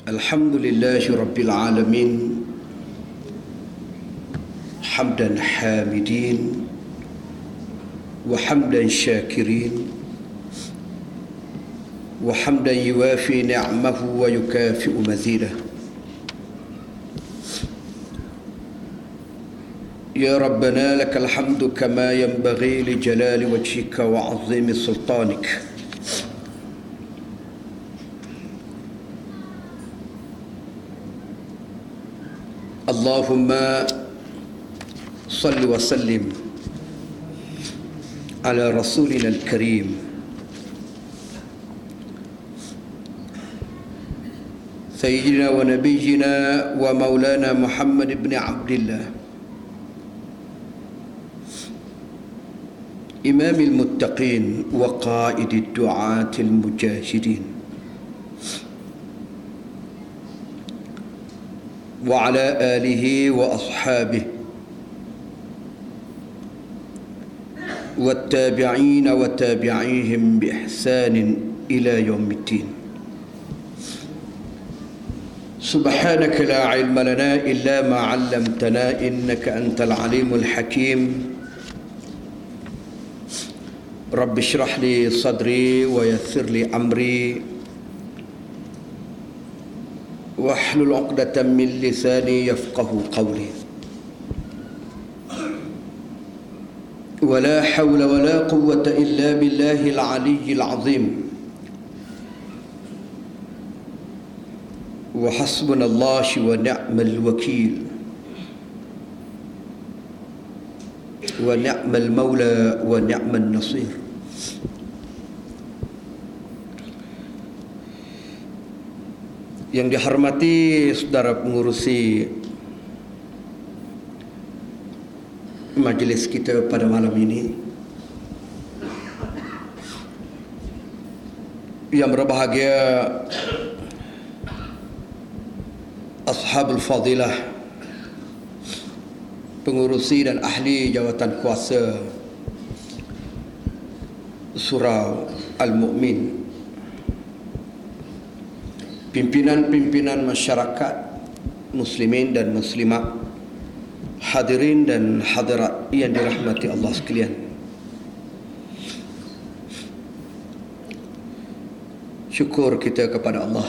Alhamdulillahi Rabbil Alamin, hamdan hamidin wa hamdan syakirin wa hamdan yuwafi ni'amahu wa yukafi'u mazidah. Ya Rabbana lakal hamdu kama yanbaghi li jalali wajhika wa 'azimi sultanik. Allahumma salli wa sallim ala rasulina al-karim sayyidina wa nabiyyina wa maulana Muhammad ibn Abdillah imamil muttaqin wa qaidid du'atil mujahidin wa ala alihi wa ashabihi wa tabi'in wa tabi'ihim bi ihsanin ila yaumiddin. Subhanaka la ilma lana illa ma 'allamtana innaka antal alimul hakim. Rabbi shrah li sadri wa yassir li amri wahlul 'uqdatam min lisani yafqahu qawli. Wala hawla wala quwwata illa billahil 'aliyyil 'azim. Wa hasbunallahu wa ni'mal wakeel. Wa ni'mal maula wa ni'man nasir. Yang dihormati saudara pengurusi majlis kita pada malam ini, yang berbahagia ashabul fadilah, pengurusi dan ahli jawatan kuasa Surau Al-Mu'min, pimpinan-pimpinan masyarakat muslimin dan muslimat, hadirin dan hadirat yang dirahmati Allah sekalian. Syukur kita kepada Allah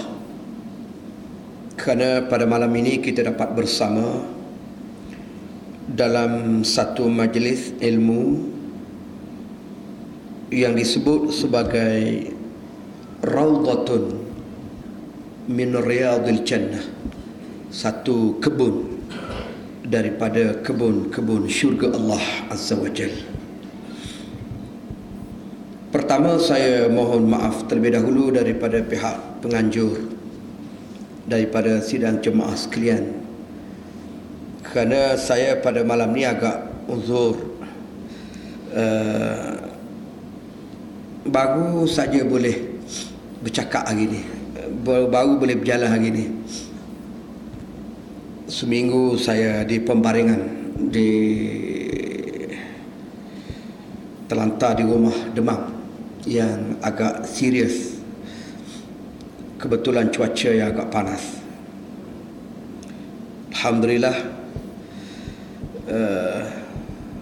kerana pada malam ini kita dapat bersama dalam satu majlis ilmu yang disebut sebagai Raudhatun min Riyadil Jannah, satu kebun daripada kebun-kebun syurga Allah Azza wa Jal. Pertama, saya mohon maaf terlebih dahulu daripada pihak penganjur, daripada sidang jemaah sekalian, kerana saya pada malam ni agak uzur, baru saja boleh bercakap hari ni, baru boleh berjalan hari ni. Seminggu saya di pembaringan, di terlantar di rumah demam yang agak serius. Kebetulan cuaca yang agak panas. Alhamdulillah,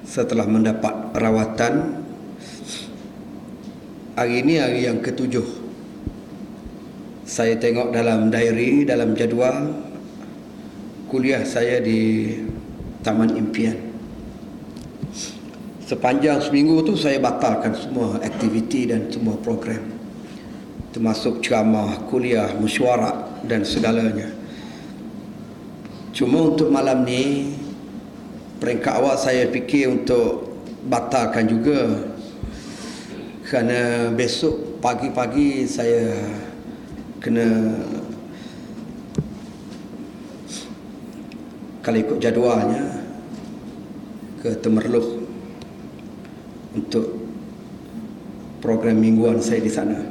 setelah mendapat rawatan, hari ini hari yang ke-7. Saya tengok dalam diary, dalam jadual kuliah saya di Taman Impian. Sepanjang seminggu tu saya batalkan semua aktiviti dan semua program, termasuk ceramah, kuliah, mesyuarat dan segalanya. Cuma untuk malam ni, peringkat awal saya fikir untuk batalkan juga, kerana besok pagi-pagi saya kena, kalau ikut jadualnya, ke Temerloh untuk program mingguan saya di sana.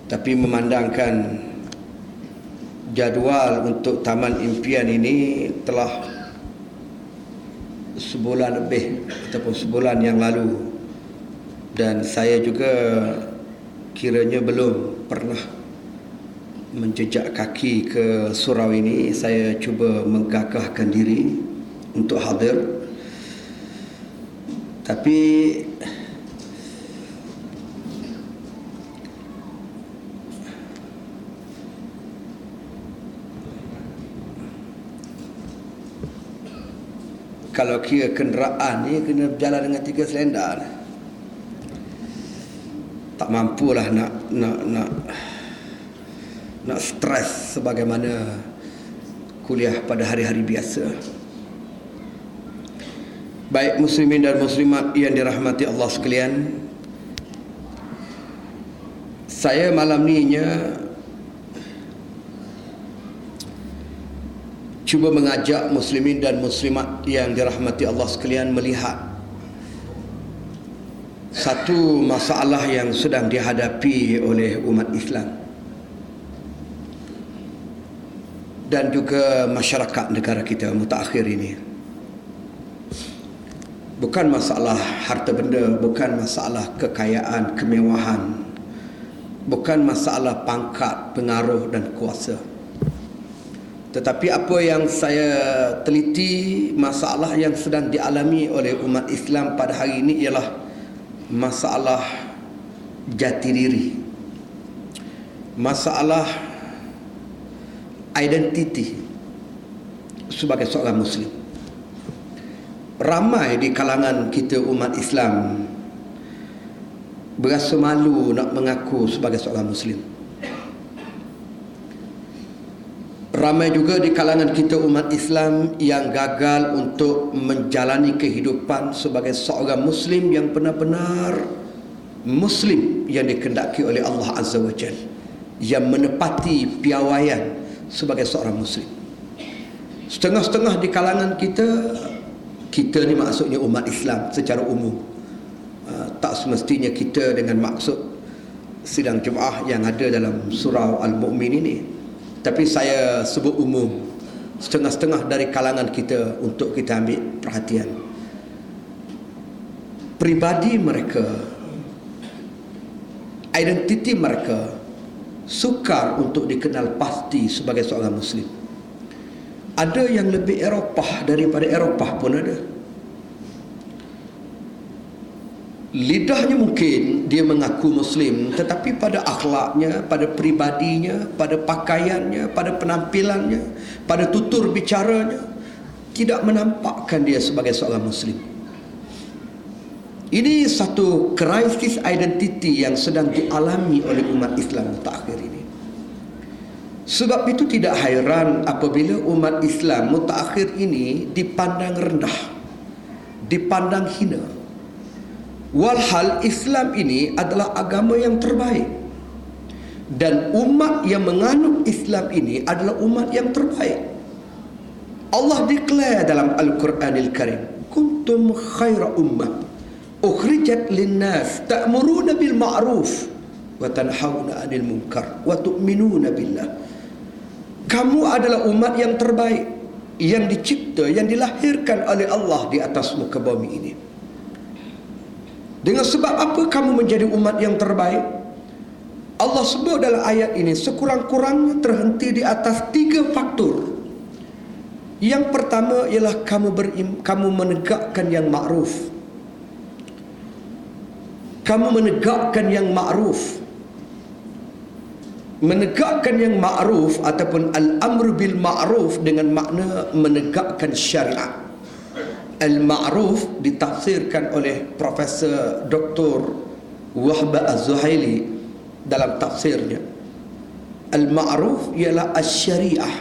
Tapi memandangkan jadual untuk Taman Impian ini telah sebulan lebih ataupun sebulan yang lalu, dan saya juga kiranya belum pernah menjejak kaki ke surau ini, saya cuba menggagahkan diri untuk hadir. Tapi kalau kira kenderaan ni kena berjalan dengan 3 selendar, tak mampulah nak stres sebagaimana kuliah pada hari-hari biasa. Baik muslimin dan muslimat yang dirahmati Allah sekalian, saya malam ni cuba mengajak muslimin dan muslimat yang dirahmati Allah sekalian melihat satu masalah yang sedang dihadapi oleh umat Islam dan juga masyarakat negara kita mutakhir ini. Bukan masalah harta benda, bukan masalah kekayaan, kemewahan, bukan masalah pangkat, pengaruh dan kuasa. Tetapi apa yang saya teliti, masalah yang sedang dialami oleh umat Islam pada hari ini ialah masalah jati diri, masalah identiti sebagai seorang Muslim. Ramai di kalangan kita umat Islam berasa malu nak mengaku sebagai seorang Muslim. Ramai juga di kalangan kita umat Islam yang gagal untuk menjalani kehidupan sebagai seorang Muslim yang benar-benar Muslim yang dikehendaki oleh Allah Azza wa Jalla, yang menepati piawaian sebagai seorang Muslim. Setengah-setengah di kalangan kita ni maksudnya umat Islam secara umum, tak semestinya kita dengan maksud sidang Jumaah yang ada dalam surau Al-Mu'min ini, tapi saya sebut umum, setengah-setengah dari kalangan kita untuk kita ambil perhatian. Pribadi mereka, identiti mereka sukar untuk dikenal pasti sebagai seorang Muslim. Ada yang lebih Eropah daripada Eropah pun ada. Lidahnya mungkin dia mengaku Muslim, tetapi pada akhlaknya, pada pribadinya, pada pakaiannya, pada penampilannya, pada tutur bicaranya, tidak menampakkan dia sebagai seorang Muslim. Ini satu krisis identiti yang sedang dialami oleh umat Islam mutakhir ini. Sebab itu tidak hairan apabila umat Islam mutakhir ini dipandang rendah, dipandang hina. Walhal Islam ini adalah agama yang terbaik, dan umat yang menganut Islam ini adalah umat yang terbaik. Allah declare dalam Al-Quranil Karim, kuntum khaira ummah ukhrijat linnas ta'muruna bil ma'ruf wa tanhauna 'anil munkar wa tu'minuna billah. Kamu adalah umat yang terbaik, yang dicipta, yang dilahirkan oleh Allah di atas muka bumi ini. Dengan sebab apa kamu menjadi umat yang terbaik? Allah sebut dalam ayat ini sekurang-kurangnya terhenti di atas 3 faktor. Yang pertama ialah kamu menegakkan yang ma'ruf. Kamu menegakkan yang ma'ruf. Menegakkan yang ma'ruf ataupun al-amr bil ma'ruf dengan makna menegakkan syariat. Al-ma'ruf ditafsirkan oleh Profesor Dr. Wahb Az-Zuhaili dalam tafsirnya. Al-ma'ruf ialah as-syariah.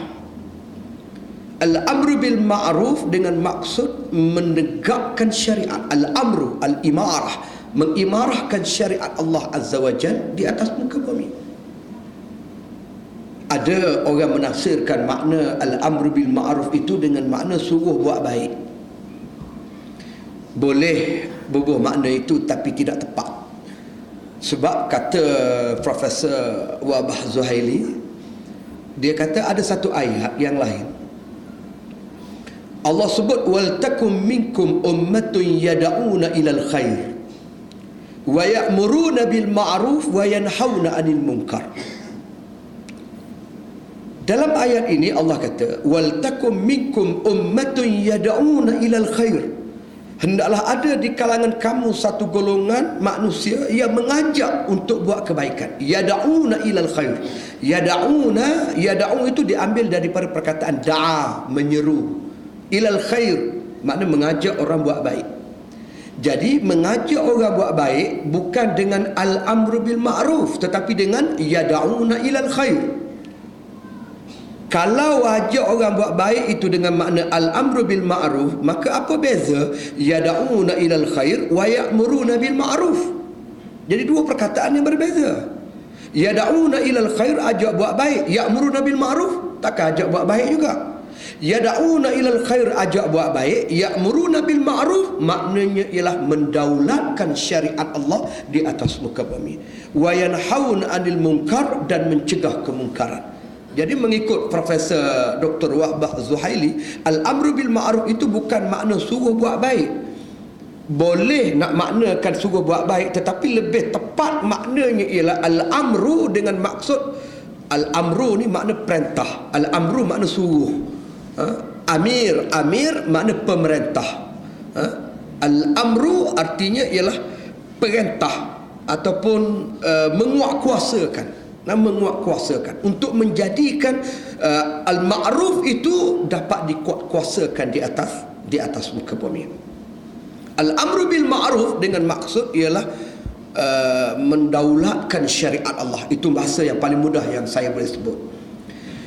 Al-amr bil ma'ruf dengan maksud menegakkan syariat. Al-amru, al-imarah, mengimarahkan syariat Allah Azza wa Jalla di atas muka bumi. Ada orang menafsirkan makna al-amru bil ma'ruf itu dengan makna suruh buat baik. Boleh bubuh makna itu, tapi tidak tepat. Sebab kata Profesor Wahb Zuhaili, dia kata ada satu ayat yang lain. Allah sebut wal takum minkum ummatun yad'una ilal khair wa ya'muruna bil ma'ruf wa yanhauna 'anil munkar. Dalam ayat ini Allah kata, wal takum minkum ummatun yad'una ilal khair. Hendaklah ada di kalangan kamu satu golongan manusia yang mengajak untuk buat kebaikan. Yad'una ilal khair. Yad'u itu diambil daripada perkataan da'a, menyeru. Ilal khair makna mengajak orang buat baik. Jadi mengajak orang buat baik bukan dengan al-amru bil ma'ruf, tetapi dengan yad'una ilal khair. Kalau ajak orang buat baik itu dengan makna al-amru bil ma'ruf, maka apa beza yad'una ilal khair wa ya'muruna bil ma'ruf? Jadi dua perkataan yang berbeza. Yad'una ilal khair, ajak buat baik. Ya'muruna bil ma'ruf, takkan ajak buat baik juga. Yad'una ilal khair, ajak buat baik. Ya'muruna bil ma'ruf, maknanya ialah mendaulatkan syariat Allah di atas muka bumi. Wa yanhauna 'anil munkar, dan mencegah kemungkaran. Jadi mengikut Profesor Dr. Wahbah Zuhaili, al-amru bil ma'ruf itu bukan makna suruh buat baik. Boleh nak maknakan suruh buat baik, tetapi lebih tepat maknanya ialah al-amru dengan maksud al-amru ni makna perintah, al-amru makna suruh. Amir makna pemerintah. Al-amru artinya ialah perintah ataupun menguatkuasakan. Menguatkuasakan untuk menjadikan al-ma'ruf itu dapat dikuatkuasakan di atas muka bumi. Al-amru bil ma'ruf dengan maksud ialah mendaulatkan syariat Allah. Itu bahasa yang paling mudah yang saya boleh sebut.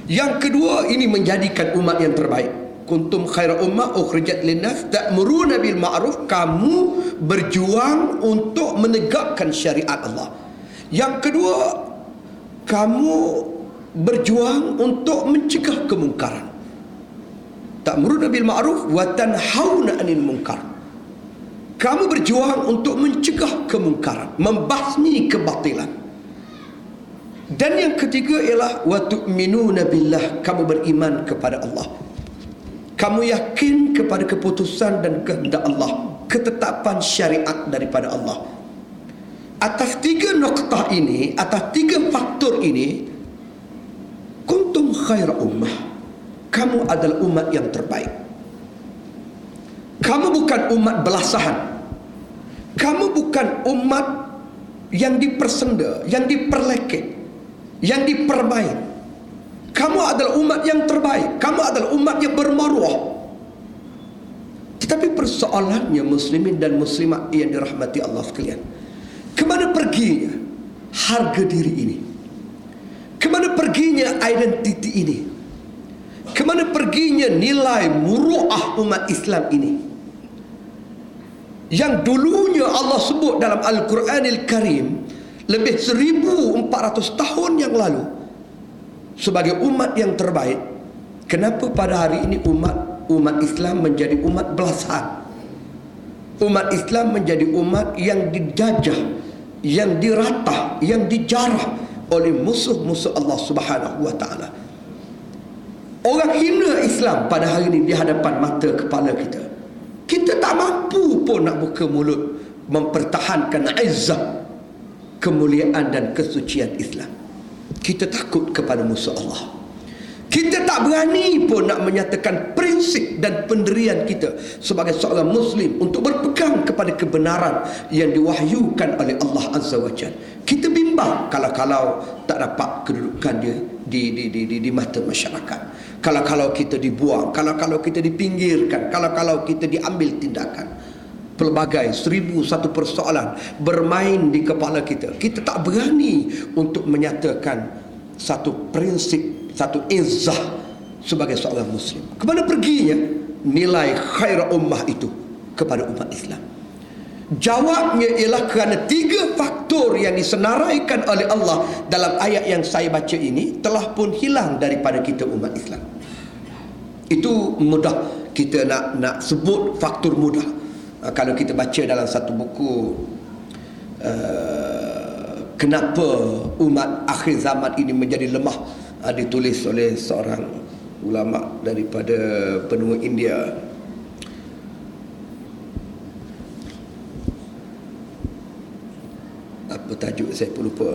Yang kedua, ini menjadikan umat yang terbaik. Kuntum khaira ummah ukhrijat linnas ta'muruna bil ma'ruf. Kamu berjuang untuk menegakkan syariat Allah. Yang kedua, kamu berjuang untuk mencegah kemungkaran. Ta'muruna bil ma'ruf wa tanhauna 'anil munkar. Kamu berjuang untuk mencegah kemungkaran, membasmi kebatilan. Dan yang ketiga ialah wa tu'minuna billah, kamu beriman kepada Allah. Kamu yakin kepada keputusan dan kehendak Allah, ketetapan syariat daripada Allah. Atas tiga noktah ini, atas tiga faktor ini, kuntum khaira ummah, kamu adalah umat yang terbaik. Kamu bukan umat belasahan. Kamu bukan umat yang dipersenda, yang diperlekeh, yang dipermain. Kamu adalah umat yang terbaik. Kamu adalah umat yang bermaruah. Tetapi persoalannya, muslimin dan muslimat yang dirahmati Allah sekalian, kemana perginya harga diri ini? Kemana perginya identiti ini? Kemana perginya nilai muruah umat Islam ini? Yang dulunya Allah sebut dalam Al-Quranil Karim lebih 1400 tahun yang lalu sebagai umat yang terbaik. Kenapa pada hari ini umat Islam menjadi umat belasan? Umat Islam menjadi umat yang dijajah, yang diratah, yang dijarah oleh musuh-musuh Allah Subhanahu wa taala. Orang hina Islam pada hari ini di hadapan mata kepala kita. Kita tak mampu pun nak buka mulut mempertahankan izzah, kemuliaan dan kesucian Islam. Kita takut kepada musuh Allah. Kita tak berani pun nak menyatakan prinsip dan pendirian kita sebagai seorang Muslim untuk berpegang kepada kebenaran yang diwahyukan oleh Allah Azza wa Jalla. Kita bimbang kalau tak dapat kedudukan dia di mata masyarakat. Kalau kita dibuang, kalau kita dipinggirkan, kalau kita diambil tindakan. Pelbagai 1001 persoalan bermain di kepala kita. Kita tak berani untuk menyatakan satu prinsip, satu izzah sebagai seorang Muslim. Kemana perginya nilai khair ummah itu kepada umat Islam? Jawabnya ialah kerana tiga faktor yang disenaraikan oleh Allah dalam ayat yang saya baca ini telah pun hilang daripada kita umat Islam. Itu mudah kita nak sebut faktor mudah. Kalau kita baca dalam satu buku kenapa umat akhir zaman ini menjadi lemah, ditulis oleh seorang ulama daripada benua India. Apa tajuk saya pun lupa.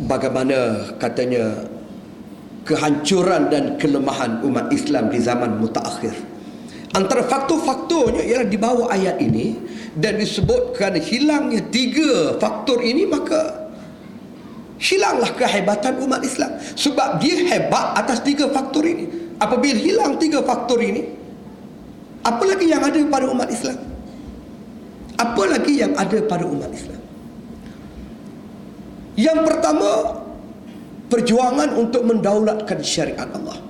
bagaimana katanya kehancuran dan kelemahan umat Islam di zaman mutaakhir. Antara faktor-faktornya ialah di bawah ayat ini, dan disebutkan hilangnya 3 faktor ini, maka hilanglah kehebatan umat Islam. Sebab dia hebat atas 3 faktor ini. Apabila hilang 3 faktor ini, apa lagi yang ada pada umat Islam? Apa lagi yang ada pada umat Islam? Yang pertama, perjuangan untuk mendaulatkan syariat Allah.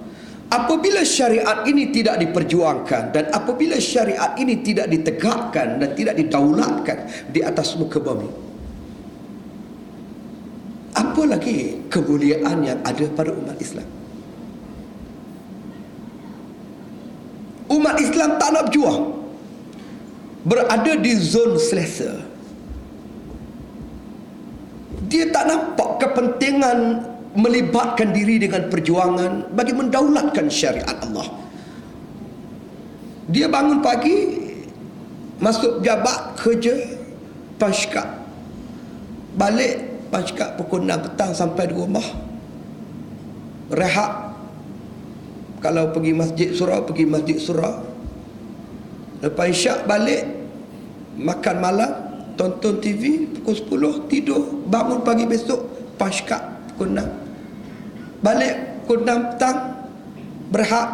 Apabila syariat ini tidak diperjuangkan, dan apabila syariat ini tidak ditegakkan dan tidak didaulatkan di atas muka bumi, apa lagi kemuliaan yang ada pada umat Islam? Umat Islam tak nak berjuang, berada di zon selesa. Dia tak nampak kepentingan melibatkan diri dengan perjuangan bagi mendaulatkan syariat Allah. Dia bangun pagi, masuk jabat kerja, pasca balik pasca pukul 6 petang sampai di rumah, rehat. Kalau pergi masjid surau, pergi masjid surau. Lepas isyak balik, makan malam, tonton TV, pukul 10 tidur, bangun pagi besok pasca pukul 6, balik pukul 6 petang, berhak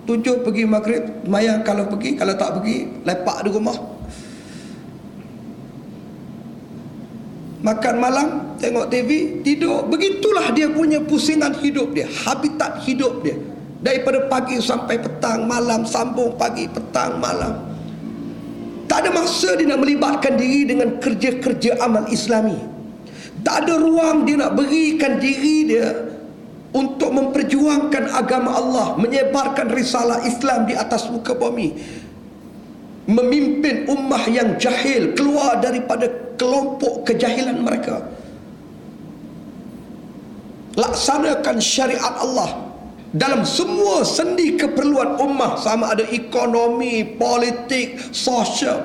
7 pergi maghrib, mayang kalau pergi, kalau tak pergi lepak di rumah, makan malam, tengok TV, tidur. Begitulah dia punya pusingan hidup dia, habitat hidup dia, daripada pagi sampai petang, malam sambung pagi petang malam. Tak ada masa dia nak melibatkan diri dengan kerja-kerja amal Islami. Tak ada ruang dia nak berikan diri dia untuk memperjuangkan agama Allah, menyebarkan risalah Islam di atas muka bumi, memimpin ummah yang jahil keluar daripada kelompok kejahilan mereka, laksanakan syariat Allah dalam semua sendi keperluan ummah, sama ada ekonomi, politik, sosial.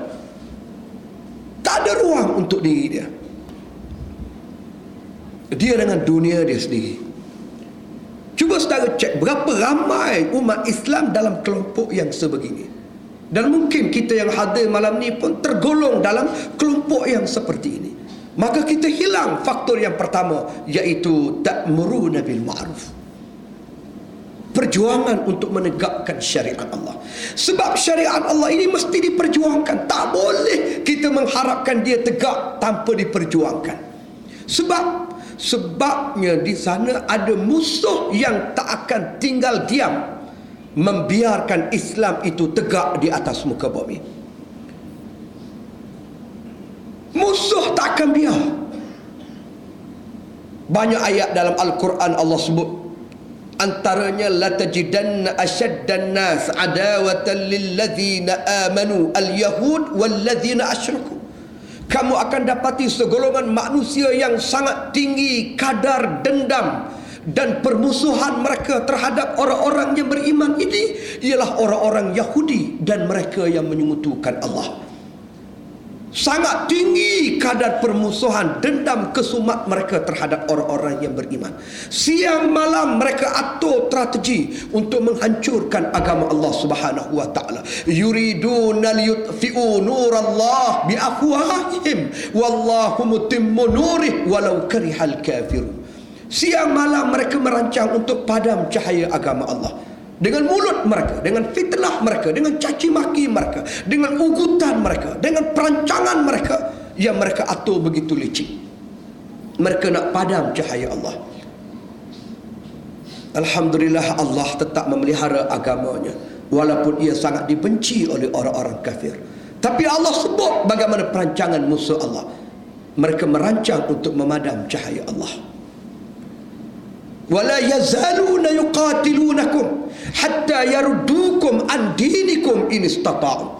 Tak ada ruang untuk diri dia. Dia dengan dunia dia sendiri. Cuba saudara cek berapa ramai umat Islam dalam kelompok yang sebegini. Dan mungkin kita yang hadir malam ni pun tergolong dalam kelompok yang seperti ini. Maka kita hilang faktor yang pertama, iaitu ta'muruna bil ma'ruf. Perjuangan untuk menegakkan syariat Allah. Sebab syariat Allah ini mesti diperjuangkan. Tak boleh kita mengharapkan dia tegak tanpa diperjuangkan. Sebabnya di sana ada musuh yang tak akan tinggal diam membiarkan Islam itu tegak di atas muka bumi. Musuh tak akan biar. Banyak ayat dalam Al-Quran Allah sebut, antaranya latajidanna asyaddan nas adawatan lilladzina amanu al-yahud walladzina asyraku. Kamu akan dapati segolongan manusia yang sangat tinggi kadar dendam dan permusuhan mereka terhadap orang-orang yang beriman ini ialah orang-orang Yahudi dan mereka yang menyekutukan Allah. Sangat tinggi kadar permusuhan, dendam, kesumat mereka terhadap orang-orang yang beriman. Siang malam mereka atur strategi untuk menghancurkan agama Allah Subhanahu wa taala. Yuriduna liyutfi'u nurallah biafwahihim wallahu mutimmu nurih walau karihal kafirun. Siang malam mereka merancang untuk padam cahaya agama Allah. Dengan mulut mereka, dengan fitnah mereka, dengan caci maki mereka, dengan ugutan mereka, dengan perancangan mereka yang mereka atur begitu licik. Mereka nak padam cahaya Allah. Alhamdulillah, Allah tetap memelihara agamanya walaupun ia sangat dibenci oleh orang-orang kafir. Tapi Allah sebut bagaimana perancangan musuh Allah. Mereka merancang untuk memadam cahaya Allah. Wala yazaluna yuqatilunakum hatta yaruddukum an dinikum in istata'u.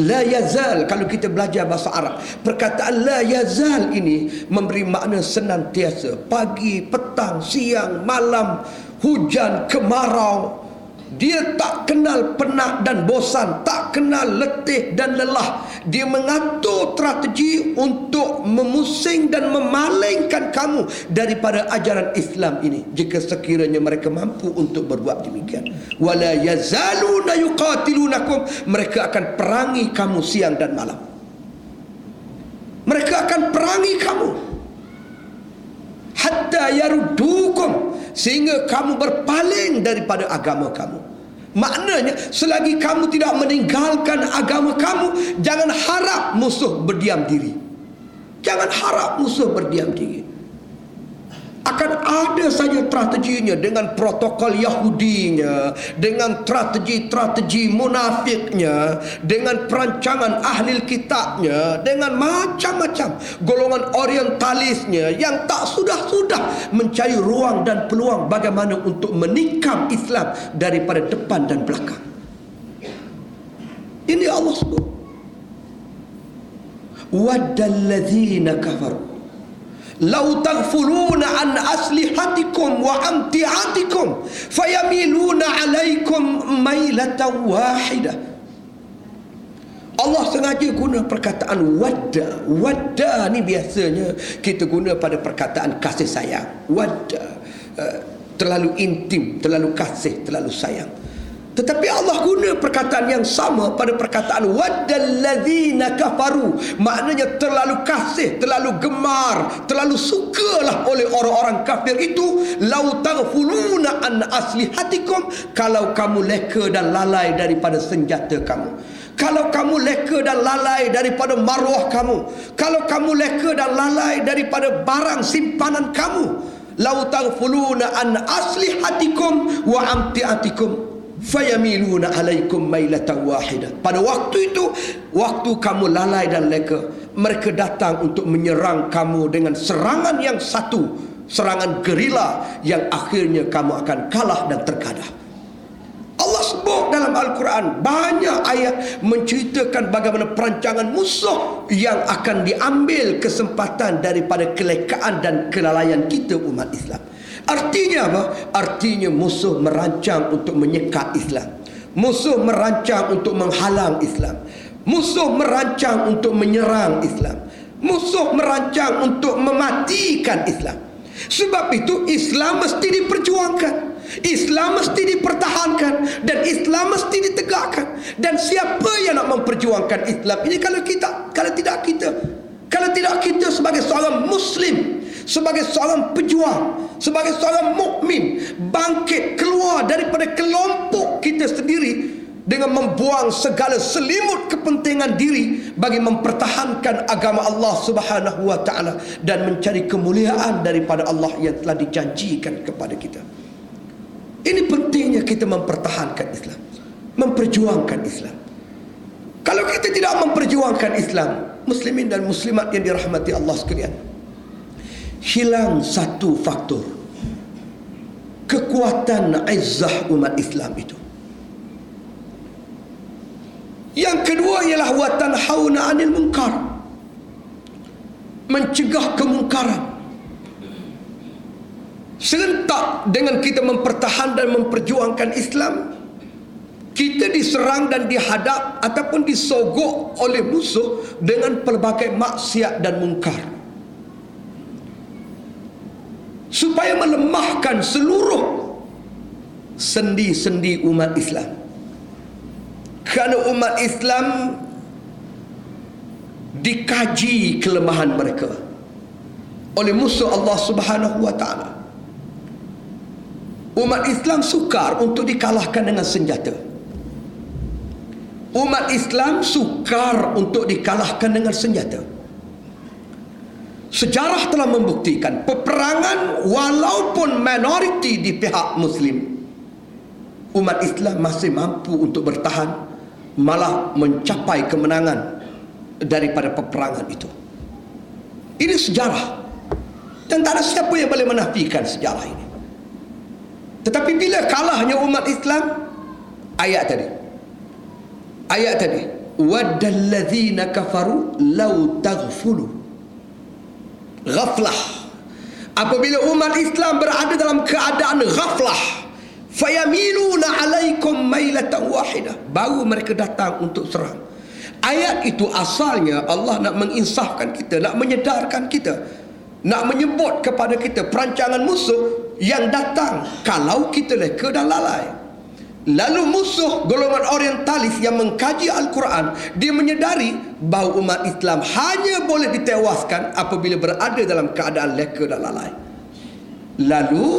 La yazal, kalau kita belajar bahasa Arab, perkataan la yazal ini memberi makna senantiasa, pagi, petang, siang, malam, hujan, kemarau. Dia tak kenal penat dan bosan, tak kenal letih dan lelah. Dia mengatur strategi untuk memusing dan memalingkan kamu daripada ajaran Islam ini, jika sekiranya mereka mampu untuk berbuat demikian. Wala yazaluna yuqatilunakum, mereka akan perangi kamu siang dan malam. Mereka akan perangi kamu hatta yaruddukum, sehingga kamu berpaling daripada agama kamu. Maknanya, selagi kamu tidak meninggalkan agama kamu, jangan harap musuh berdiam diri. Jangan harap musuh berdiam diri. Akan ada saja strateginya, dengan protokol Yahudinya, dengan strategi-strategi munafiknya, dengan perancangan ahli kitabnya, dengan macam-macam golongan orientalisnya yang tak sudah-sudah mencari ruang dan peluang bagaimana untuk menikam Islam daripada depan dan belakang. Ini Allah sebut, waddalladzina kafaru lau taghfuluna an aslihatikum wa amtiatikum fayamiluna alaikum mailatan wahidah. Allah sengaja guna perkataan wadda. Wadda ni biasanya kita guna pada perkataan kasih sayang. Wadda, terlalu intim, terlalu kasih, terlalu sayang. Tetapi Allah guna perkataan yang sama pada perkataan waddalladzina kafaru. Maknanya terlalu kasih, terlalu gemar, terlalu sukalah oleh orang-orang kafir itu. Lau taghfuluna an aslihatikum, kalau kamu leka dan lalai daripada senjata kamu, kalau kamu leka dan lalai daripada maruah kamu, kalau kamu leka dan lalai daripada barang simpanan kamu. Lau taghfuluna an aslihatikum wa amtiatikum fayamiluna alaikum mailatan wahidah. Pada waktu itu, waktu kamu lalai dan leka, mereka datang untuk menyerang kamu dengan serangan yang satu, serangan gerila yang akhirnya kamu akan kalah dan terkadah. Allah sebut dalam Al-Quran banyak ayat menceritakan bagaimana perancangan musuh yang akan diambil kesempatan daripada kelekaan dan kelalaian kita umat Islam. Artinya apa? Artinya musuh merancang untuk menyekat Islam, musuh merancang untuk menghalang Islam, musuh merancang untuk menyerang Islam, musuh merancang untuk mematikan Islam. Sebab itu Islam mesti diperjuangkan, Islam mesti dipertahankan, dan Islam mesti ditegakkan. Dan siapa yang nak memperjuangkan Islam ini kalau tidak kita sebagai seorang Muslim, sebagai seorang pejuang, sebagai seorang mukmin, bangkit keluar daripada kelompok kita sendiri dengan membuang segala selimut kepentingan diri bagi mempertahankan agama Allah Subhanahu wa taala dan mencari kemuliaan daripada Allah yang telah dijanjikan kepada kita. Ini pentingnya kita mempertahankan Islam, memperjuangkan Islam. Kalau kita tidak memperjuangkan Islam, muslimin dan muslimat yang dirahmati Allah sekalian, hilang satu faktor kekuatan izzah umat Islam itu. Yang kedua ialah watan hauna anil munkar, mencegah kemungkaran. Serentak dengan kita mempertahankan dan memperjuangkan Islam, kita diserang dan dihadap ataupun disogok oleh musuh dengan pelbagai maksiat dan mungkar, supaya melemahkan seluruh sendi-sendi umat Islam. Kerana umat Islam dikaji kelemahan mereka oleh musuh Allah Subhanahu wa taala. Umat Islam sukar untuk dikalahkan dengan senjata. Umat Islam sukar untuk dikalahkan dengan senjata. Sejarah telah membuktikan peperangan walaupun minoriti di pihak Muslim, umat Islam masih mampu untuk bertahan, malah mencapai kemenangan daripada peperangan itu. Ini sejarah, dan tak ada siapa yang boleh menafikan sejarah ini. Tetapi bila kalahnya umat Islam, ayat tadi waddalladzina kafaru lau taghfulu, ghaflah. Apabila umat Islam berada dalam keadaan ghaflah, fayamiluna alaikum mailatan wahidah, baru mereka datang untuk serang. Ayat itu asalnya Allah nak menginsafkan kita, nak menyedarkan kita, nak menyebut kepada kita perancangan musuh yang datang kalau kita leka dan lalai. Lalu musuh golongan orientalis yang mengkaji Al-Quran, dia menyedari bahawa umat Islam hanya boleh ditewaskan apabila berada dalam keadaan leka dan lalai. Lalu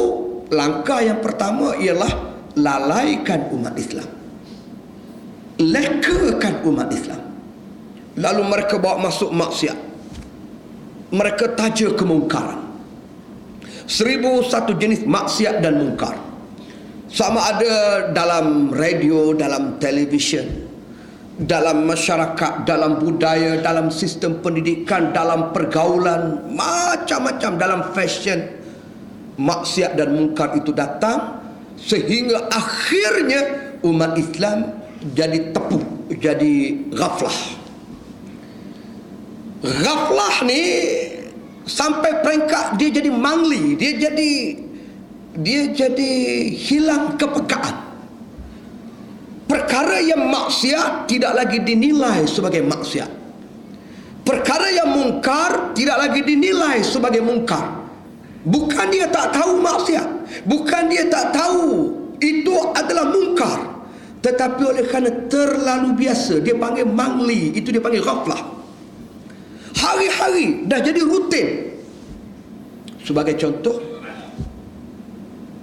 langkah yang pertama ialah lalaikan umat Islam, lekakan umat Islam. Lalu mereka bawa masuk maksiat, mereka taja kemungkaran. 1001 jenis maksiat dan mungkar, sama ada dalam radio, dalam televisyen, dalam masyarakat, dalam budaya, dalam sistem pendidikan, dalam pergaulan, macam-macam, dalam fashion. Maksiat dan mungkar itu datang sehingga akhirnya umat Islam jadi tepu, jadi ghaflah. Ghaflah ni sampai peringkat dia jadi mangli, dia jadi hilang kepekaan. Perkara yang maksiat tidak lagi dinilai sebagai maksiat, perkara yang mungkar tidak lagi dinilai sebagai mungkar. Bukan dia tak tahu maksiat, bukan dia tak tahu itu adalah mungkar, tetapi oleh kerana terlalu biasa, dia panggil mangli, itu dia panggil ghaflah. Hari-hari dah jadi rutin. Sebagai contoh,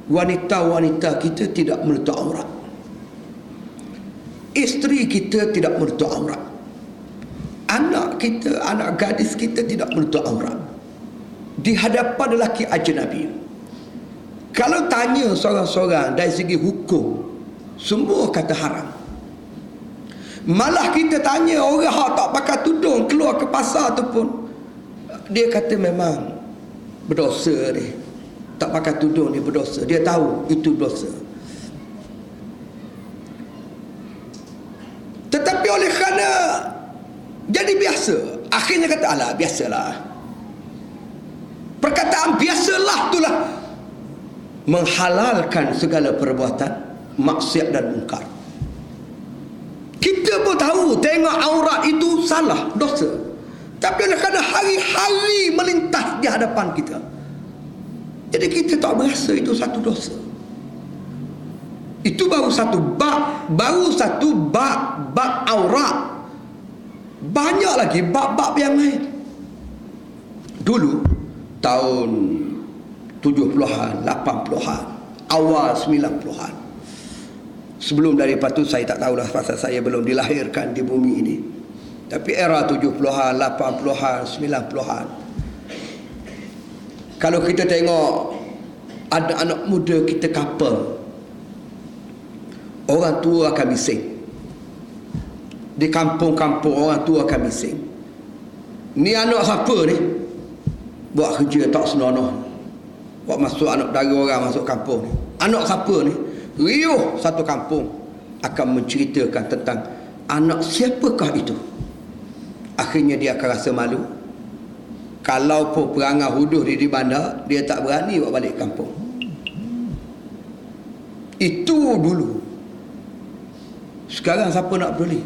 wanita-wanita kita tidak menutup aurat, isteri kita tidak menutup aurat, anak kita, anak gadis kita tidak menutup aurat di hadapan lelaki ajnabi. Kalau tanya seorang-seorang dari segi hukum, semua kata haram. Malah kita tanya orang yang tak pakai tudung keluar ke pasar tu pun, dia kata memang berdosa dia. Tak pakai tudung dia berdosa, dia tahu itu dosa. Tetapi oleh kerana jadi biasa, akhirnya kata alah biasalah. Perkataan biasalah itulah menghalalkan segala perbuatan maksiat dan mungkar. Kita pun tahu tengok aurat itu salah, dosa, tapi oleh kerana hari-hari melintas di hadapan kita, jadi kita tak berasa itu satu dosa. Itu baru satu bab aurat. Banyak lagi bab-bab yang lain. Dulu tahun 70-an, 80-an, awal 90-an, sebelum daripada tu saya tak tahulah, pasal saya belum dilahirkan di bumi ini. Tapi era 70-an, 80-an, 90-an, kalau kita tengok ada anak muda kita couple, orang tua akan bising. Di kampung-kampung orang tua akan bising, ni anak siapa ni, buat kerja tak senonoh, buat masuk anak dara orang masuk kampung ni. Anak siapa ni? Riuh satu kampung akan menceritakan tentang anak siapakah itu. Akhirnya dia akan rasa malu. Kalau pun perangai huduh dia di bandar, dia tak berani buat balik kampung. Itu dulu. Sekarang siapa nak peduli?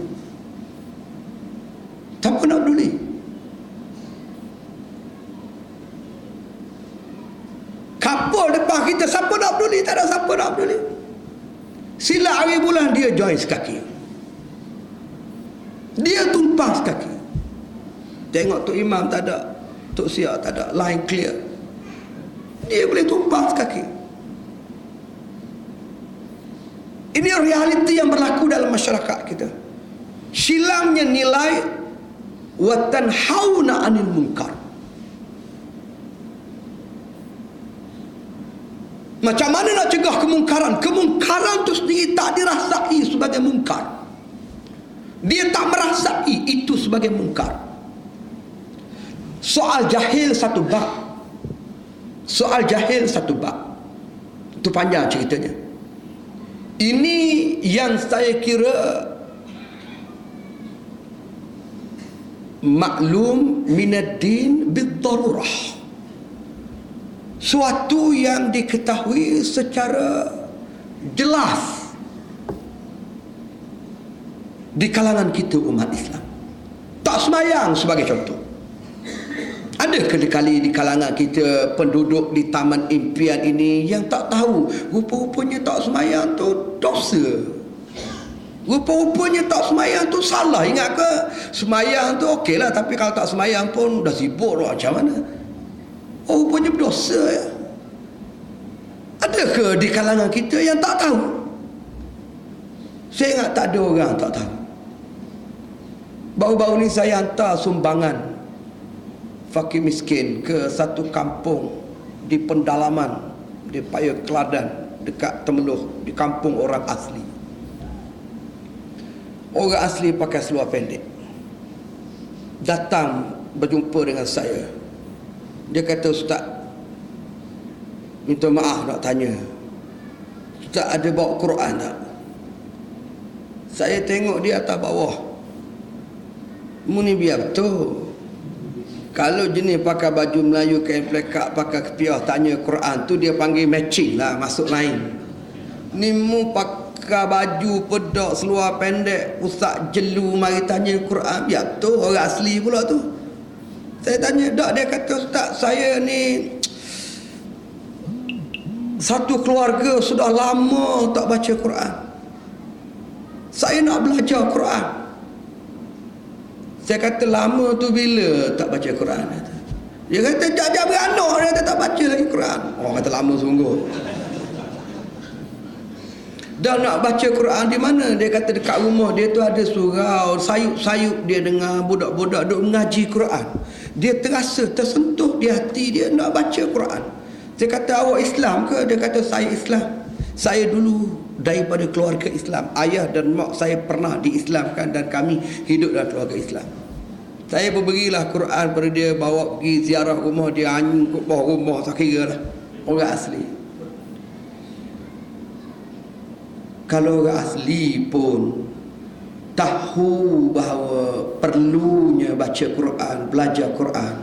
Siapa nak peduli? Kapal depan kita, siapa nak peduli? Tak ada siapa nak peduli. Sila hari bulan dia join sekaki, dia tumpang sekaki. Tengok Tok Imam tak ada, Tok Siak tak ada, line clear, dia boleh tumpang sekaki. Ini realiti yang berlaku dalam masyarakat kita. Silangnya nilai wa tanhauna 'anil munkar. Macam mana nak cegah kemungkaran? Kemungkaran itu sendiri tak dirasai sebagai mungkar. Dia tak merasai itu sebagai mungkar. Soal jahil satu bab. Soal jahil satu bab. Itu panjang ceritanya. Ini yang saya kira maklum minad-din bid-darurah. Suatu yang diketahui secara jelas di kalangan kita umat Islam. tak semayang sebagai contoh. Ada kali di kalangan kita penduduk di Taman Impian ini yang tak tahu rupa-rupanya tak semayang tu dosa. Rupa-rupanya tak semayang tu salah. Ingat ke? Semayang tu okey lah, tapi kalau tak semayang pun dah sibuk lah, macam mana? Oh, rupanya berdosa ya. Adakah di kalangan kita yang tak tahu? Saya ingat tak ada orang tak tahu. Baru-baru ni saya hantar sumbangan fakir miskin ke satu kampung di pendalaman di Paya Keladan dekat Temeloh, di kampung orang asli. Orang asli pakai seluar pendek datang berjumpa dengan saya. Dia kata, "Ustaz, minta maaf nak tanya, Ustaz ada bawa Quran tak?" Saya tengok dia atas bawah. Muni biar betul. Kalau jenis pakai baju Melayu, kain plekak, pakai kepiah, tanya Quran tu dia panggil matching lah, masuk lain. Ni mu pakai baju pedak, seluar pendek, ustaz jelu, mari tanya Quran. Biar betul, orang asli pula tu. Saya tanya, "Tak?" Dia kata, "Ustaz, saya ni satu keluarga sudah lama tak baca Quran. Saya nak belajar Quran." Saya kata, "Lama tu bila tak baca Quran?" Dia kata, "Jajak beranak dia kata tak baca lagi Quran." Orang kata lama sungguh. Dan nak baca Quran di mana? Dia kata dekat rumah dia tu ada surau, sayup-sayup dia dengar budak-budak duk mengaji Quran. Dia terasa tersentuh di hati dia nak baca Quran. Saya kata, "Awak Islam ke?" Dia kata, "Saya Islam. Saya dulu daripada keluarga Islam. Ayah dan mak saya pernah diislamkan dan kami hidup dalam keluarga Islam. Saya berberilah Quran pada dia, bawa pergi ziarah rumah dia, angkut bawah rumah, tak kira lah." Orang asli. Kalau orang asli pun tahu bahawa perlunya baca Quran, belajar Quran,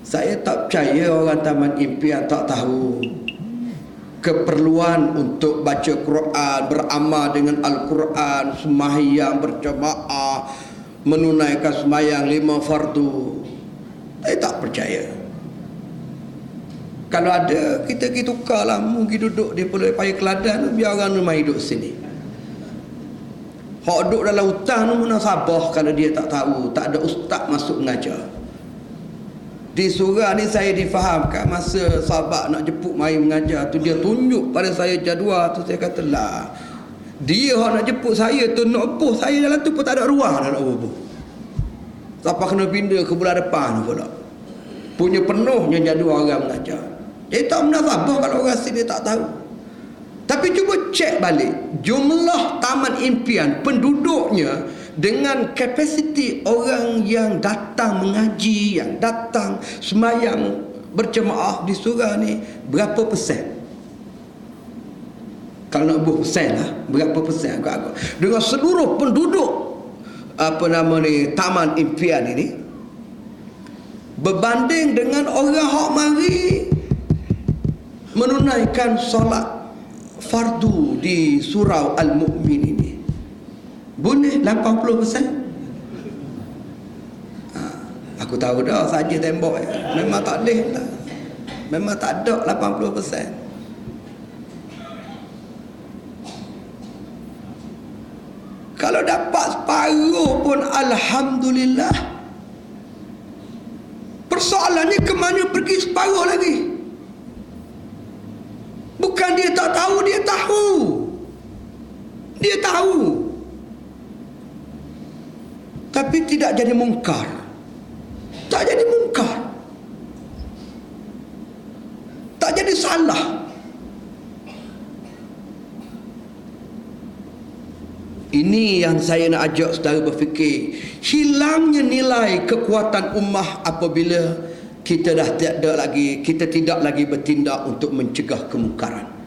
saya tak percaya orang Taman Impian tak tahu keperluan untuk baca Quran, beramal dengan Al-Quran, sembahyang berjamaah, menunaikan sembahyang 5 fardu. Saya tak percaya. Kalau ada, kita pergi tukar lah. Mungkin duduk di Pulau Paya Keladan, biar orang rumah hidup sini. Hak duduk dalam hutan tu mana sabar kalau dia tak tahu, tak ada ustaz masuk mengajar. Di surau ni saya difahamkan masa sahabat nak jemput mari mengajar tu, dia tunjuk pada saya jadual tu. Saya kata, "Lah, dia nak jemput saya tu, nak buh saya dalam tu pun tak ada ruang nak buh. Sampai kena pindah ke bulan depan pula. Punya penuhnya jadual orang mengajar." Dia tak pernah sabar kalau orang sini tak tahu. Tapi cuba cek balik jumlah Taman Impian, penduduknya dengan kapasiti orang yang datang mengaji, yang datang sembahyang berjemaah di surau ni, berapa persen? Kalau nak buat persen lah, berapa persen agak-agak dengan seluruh penduduk Taman Impian ini, berbanding dengan orang hak mari menunaikan solat fardu di surau Al-Mu'min ini, boleh 80%? Aku tahu dah saja tembok ya. Memang tak boleh lah. Memang tak ada 80%. Kalau dapat separuh pun alhamdulillah. Persoalannya ke mana pergi separuh lagi? Bukan dia tak tahu, dia tahu. Dia tahu. Tapi tidak jadi mungkar. Tak jadi mungkar. Tak jadi salah. Ini yang saya nak ajak saudara berfikir. Hilangnya nilai kekuatan ummah apabila kita dah kita tidak lagi bertindak untuk mencegah kemungkaran.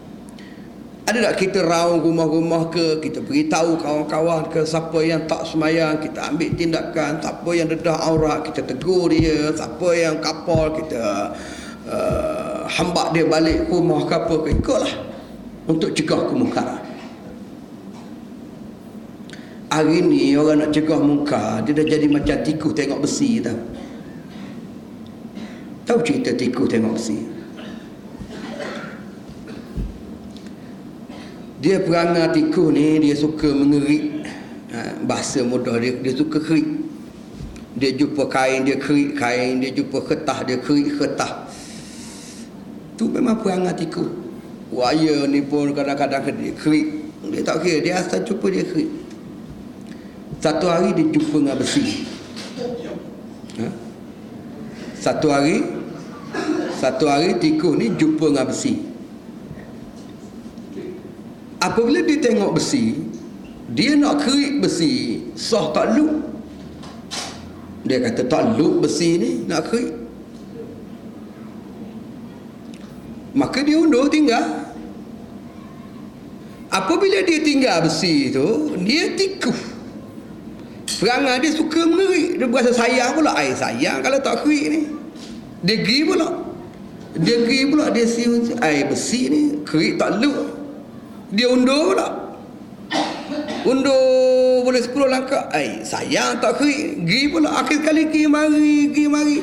Ada tak kita raung rumah-rumah ke, kita beritahu kawan-kawan ke, siapa yang tak semayang kita ambil tindakan, siapa yang dedah aurat kita tegur dia, siapa yang kapal kita hambak dia balik rumah ke apa ke, ikutlah untuk cegah kemungkaran. Hari ni orang nak cegah munkar, dia dah jadi macam tikus tengok besi tau. Tahu cerita tikus tengok besi? Dia perangai tikus ni, dia suka mengerik. Bahasa mudah dia suka kerik. Dia jumpa kain, dia kerik kain. Dia jumpa kertas, dia kerik kertas. Tu memang perangai tikus. Wayar ni pun kadang-kadang dia kerik. Dia tak kira, dia asal jumpa dia kerik. Satu hari dia jumpa dengan besi. Satu hari tikus ni jumpa dengan besi. Apabila dia tengok besi, dia nak kerik besi, sah tak luk. Dia kata tak luk besi ni nak kerik. Maka dia undur tinggal. Apabila dia tinggal besi tu, dia tikus. Perangai dia suka mengerik. Dia berasa sayang pula. Sayang kalau tak kerik ni. Dia pergi pula. Dia siun besi ni kerik tak luk. Dia undur pula. Undur boleh 10 langkah. Sayang tak kerik. Pergi pula. Akhir sekali pergi mari.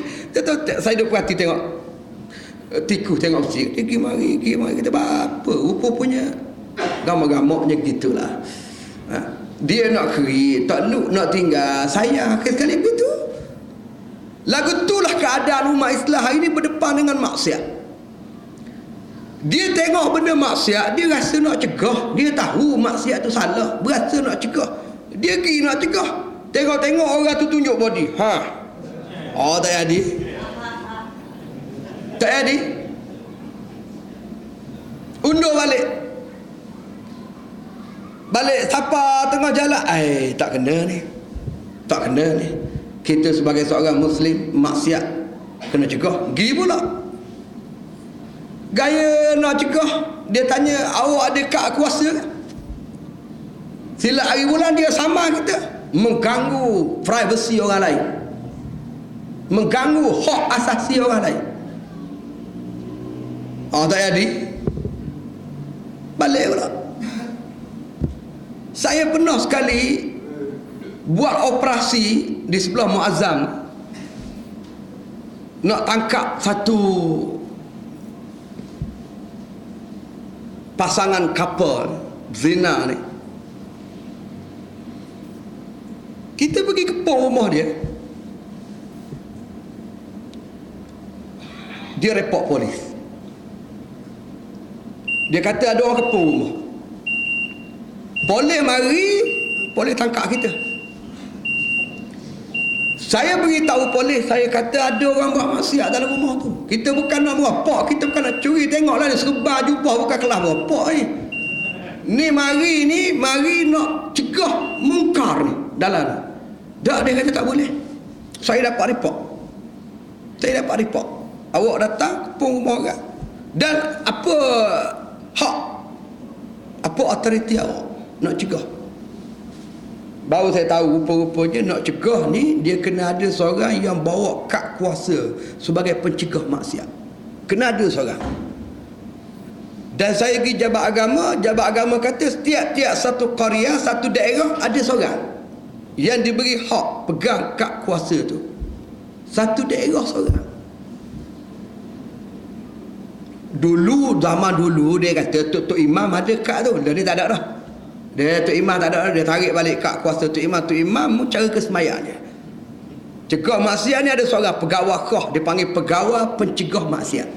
Saya duduk perhati tengok tikus tengok besi. Dia pergi mari. Kata apa? Rupa-rupanya gamak-gamaknya gitulah. Dia nak kerik, tak luk, nak tinggal. Sayang akhir sekali begitu. Lagu itulah keadaan umat Islam hari ini berdepan dengan maksiat. Dia tengok benda maksiat, dia rasa nak cegah. Dia tahu maksiat tu salah, berasa nak cegah. Dia pergi nak cegah. Tengok-tengok orang tu tunjuk body. Tak jadi. Undur balik siapa tengah jalan, tak kena ni. Kita sebagai seorang Muslim, maksiat kena cegah. Pergi pula gaya nak cegah. Dia tanya, awak ada kad kuasa ke? Silat hari bulan dia sama kita. Mengganggu privasi orang lain, mengganggu hak asasi orang lain. Tak jadi. Balik pula. Saya pernah sekali buat operasi di sebelah Muazzam, nak tangkap satu pasangan couple zina ni. Kita pergi ke rumah dia. Dia report polis. Dia kata ada orang kepung rumah. Polis mari, polis tangkap kita. Saya beritahu polis, saya kata ada orang buat maksiat dalam rumah tu. Kita bukan nak merapak, kita bukan nak curi. Tengoklah dia serba jubah bukan kelas merapak ni. Ni mari nak cegah mungkar ni dalam. Tak, dia kata tak boleh. Saya dapat report. Awak datang kepung rumah orang. Dan apa autoriti awak nak cegah? Baru saya tahu rupa-rupanya nak cegah ni dia kena ada seorang yang bawa kad kuasa sebagai pencegah maksiat. Kena ada seorang. Dan saya pergi jabat agama kata setiap satu qaryah, satu daerah ada seorang yang diberi hak pegang kad kuasa tu. Satu daerah seorang. Zaman dulu dia kata Tok Imam ada kad tu. Dia tak ada dah. Tok Imam tak ada dah. Dia tarik balik kad kuasa Tok Imam cara kesemayaan dia. Cegah maksiat ni ada seorang pegawai khah, dia panggil pegawai pencegah maksiat.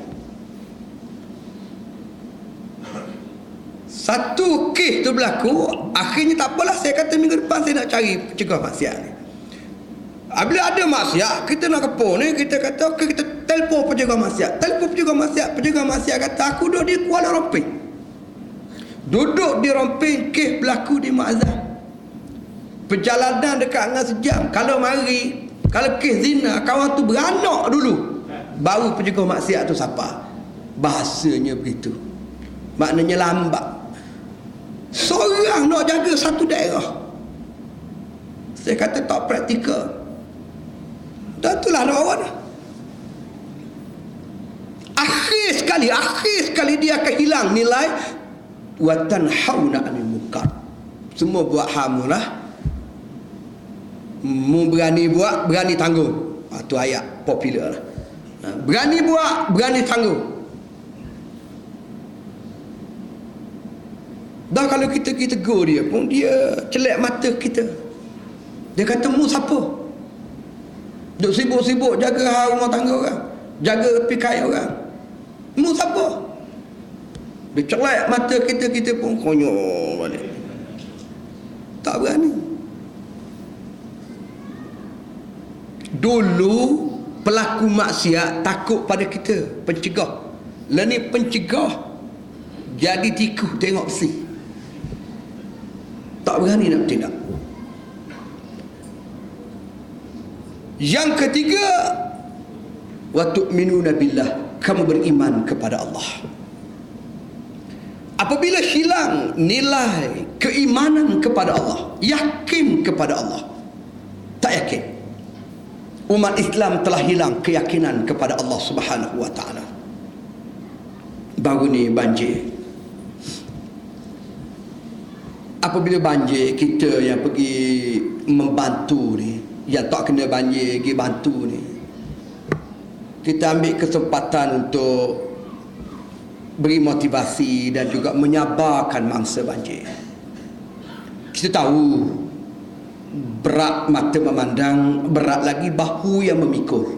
Satu kes tu berlaku, akhirnya tak apalah, saya kata minggu depan saya nak cari pencegah maksiat ni. Bila ada maksiat, kita nak kepung ni, kita kata okey, kita telefon pencegah maksiat. Pencegah maksiat kata aku duduk di Kuala Lumpur. Duduk di Romping, kes berlaku di Muazzam. Perjalanan dekat dengan sejam. Kalau kes zina, kawan tu beranak dulu, baru pencegah maksiat tu siapa. Bahasanya begitu. Maknanya lambat. Seorang nak jaga satu daerah. Saya kata tak praktikal. Dan itulah nak awak. Akhir sekali dia akan hilang nilai wa tanhauna 'anil munkar. Semua buat hamulah Mu berani buat, berani tanggung. Itu ayat popular lah. Berani buat, berani tanggung. Dah kalau kita tegur dia pun, dia celak mata kita. Dia kata, mu siapa? Duk sibuk-sibuk jaga rumah tangga orang, jaga tepi kaya orang. Mu siapa? Dia celak mata kita, kita pun konyol balik. Tak berani. Dulu pelaku maksiat takut pada kita, pencegah. Lah ni pencegah jadi tikus tengok besi. Tak berani nak bertindak. Yang ketiga, wa tu'minuna billah, kamu beriman kepada Allah. Apabila hilang nilai keimanan kepada Allah, yakin kepada Allah, tak yakin, umat Islam telah hilang keyakinan kepada Allah Subhanahu wa ta'ala. Baru ni banjir. Apabila banjir, kita yang pergi membantu ni, yang tak kena banjir pergi bantu ni, kita ambil kesempatan untuk beri motivasi dan juga menyabarkan mangsa banjir. Kita tahu berat mata memandang, berat lagi bahu yang memikul.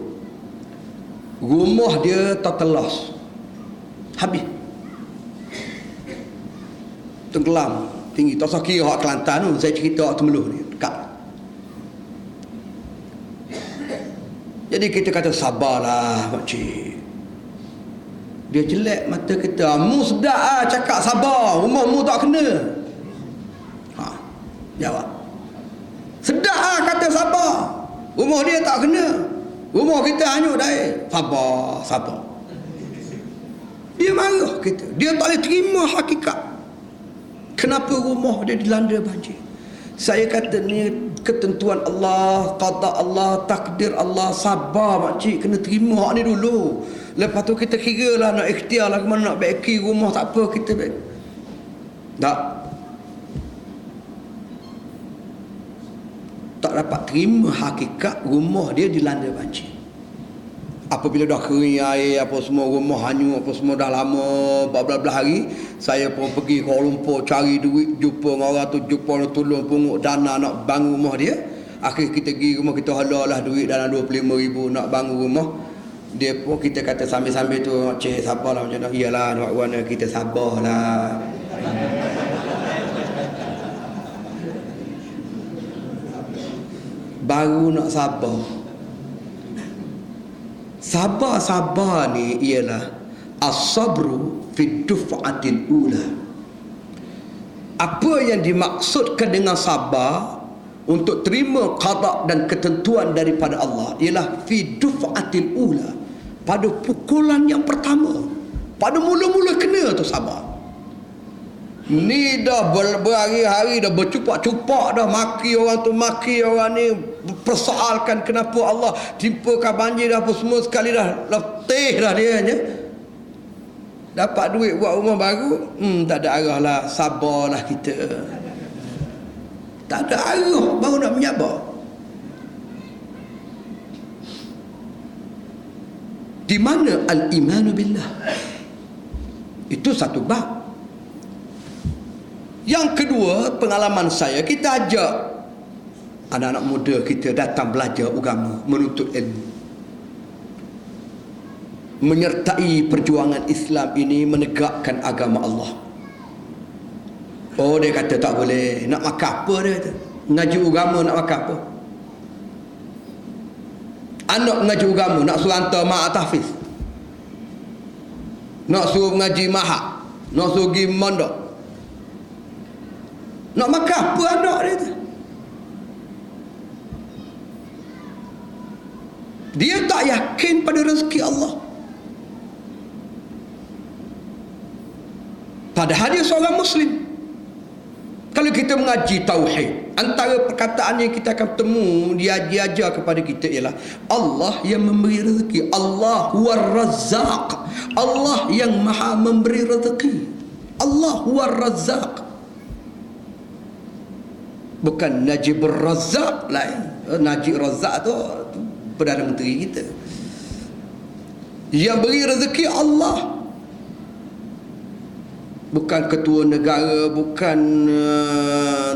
Rumah dia tertelas, habis, tenggelam tinggi. Tak usah kira orang Kelantan tu, saya cerita orang Temeloh ni dekat. Jadi kita kata sabarlah makcik. Dia jelek mata kita, mu sedap lah cakap sabar, rumah mu tak kena. Jawab, sedap lah kata sabar, rumah dia tak kena, rumah kita hanyut dah. Sabar, sabar. Dia marah kita, dia tak boleh terima hakikat. Kenapa rumah dia dilanda banjir? Saya kata ni ketentuan Allah, qada Allah, takdir Allah. Sabar makcik, kena terima hak ni dulu. Lepas tu kita kira lah, nak ikhtiar lah mana nak baiki rumah, tak apa kita baik. Tak dapat terima hakikat rumah dia dilanda banjir. Apabila dah kering air, apa semua, rumah hanyut, apa semua dah lama, beberapa hari, saya pun pergi Kuala Lumpur cari duit, jumpa dengan orang tu, jumpa orang tolong pungut dana nak bangun rumah dia. Akhir kita pergi rumah, kita halalah duit dalam 25,000 nak bangun rumah. Dia pun, kita kata sambil-sambil tu, cik sabarlah macam tu. Iyalah nak warna, kita sabarlah. Baru nak sabar. Sabar-sabar ni ialah as-sabru fi duf'atil ula. Apa yang dimaksudkan dengan sabar untuk terima qada dan ketentuan daripada Allah ialah fi duf'atil ula, pada pukulan yang pertama, pada mula-mula kena tu sabar. Ni dah berhari-hari dah bercupak-cupak dah, maki orang tu, maki orang ni, persoalkan kenapa Allah timpakan banjir dah apa semua, sekali dah letih dah dia je. Dapat duit buat rumah baru, tak ada arah lah, sabarlah kita. Tak ada arah, baru nak menyabar. Di mana al-imanu billah? Itu satu bab. Yang kedua, pengalaman saya, kita ajak anak-anak muda kita datang belajar agama, menuntut ilmu, menyertai perjuangan Islam ini, menegakkan agama Allah. Oh, dia kata tak boleh. Nak makan apa dia kata? Ngaji agama nak makan apa? Anak ngaji agama nak suruh hantar mak tahfiz, nak suruh mengaji mahak, nak suruh pergi mondok. Nak makan apa anak dia tu? Dia tak yakin pada rezeki Allah. Padahal dia seorang Muslim. Kalau kita mengaji tauhid, antara perkataan yang kita akan temu dia diajar kepada kita ialah Allah yang memberi rezeki. Allah huwar razzaq. Allah yang maha memberi rezeki. Allah huwar razzaq. Bukan Najibur Razzaq lain. Najib Razak tu Perdana Menteri kita. Yang beri rezeki Allah, bukan ketua negara, bukan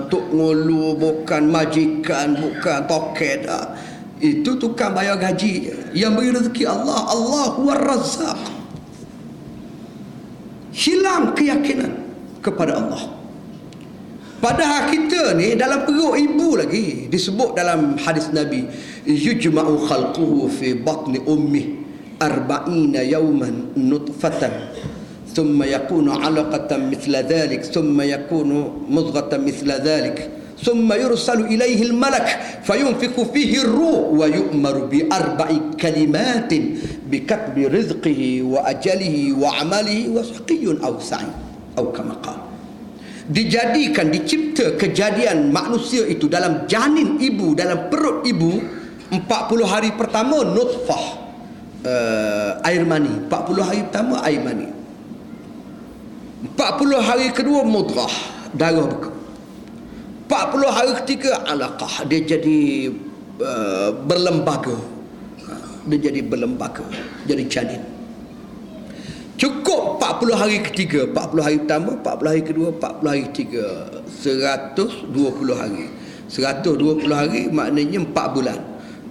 Tok Ngulu, bukan majikan, bukan toket. Itu tukang bayar gaji je. Yang beri rezeki Allah. Allah huwa Razzaq. Hilang keyakinan kepada Allah. Padahal kita ni dalam perut ibu lagi, disebut dalam hadis Nabi, yujma'u khalquhu fi batni ummi 40 yawman nutfatan thumma yakunu 'alaqatan mithla dhalik thumma yakunu mudghatan mithla dhalik thumma yursalu ilayhi al-malak fayunfiqu fihi ar-ruh wa yu'maru bi 4 kalimatin bi katbi rizqihi wa ajalihi wa 'amalihi wa shaqiyyun aw sa'id aw kama qala. Dijadikan, dicipta kejadian manusia itu dalam janin ibu, dalam perut ibu, 40 hari pertama nutfah, air mani. 40 hari pertama air mani, 40 hari kedua mudghah, darah beku, 40 hari ketiga alaqah, dia jadi berlembaga, dia jadi berlembaga, jadi janin. Cukup 40 hari ketiga, 40 hari pertama, 40 hari kedua, 40 hari ketiga, 120 hari. 120 hari maknanya 4 bulan.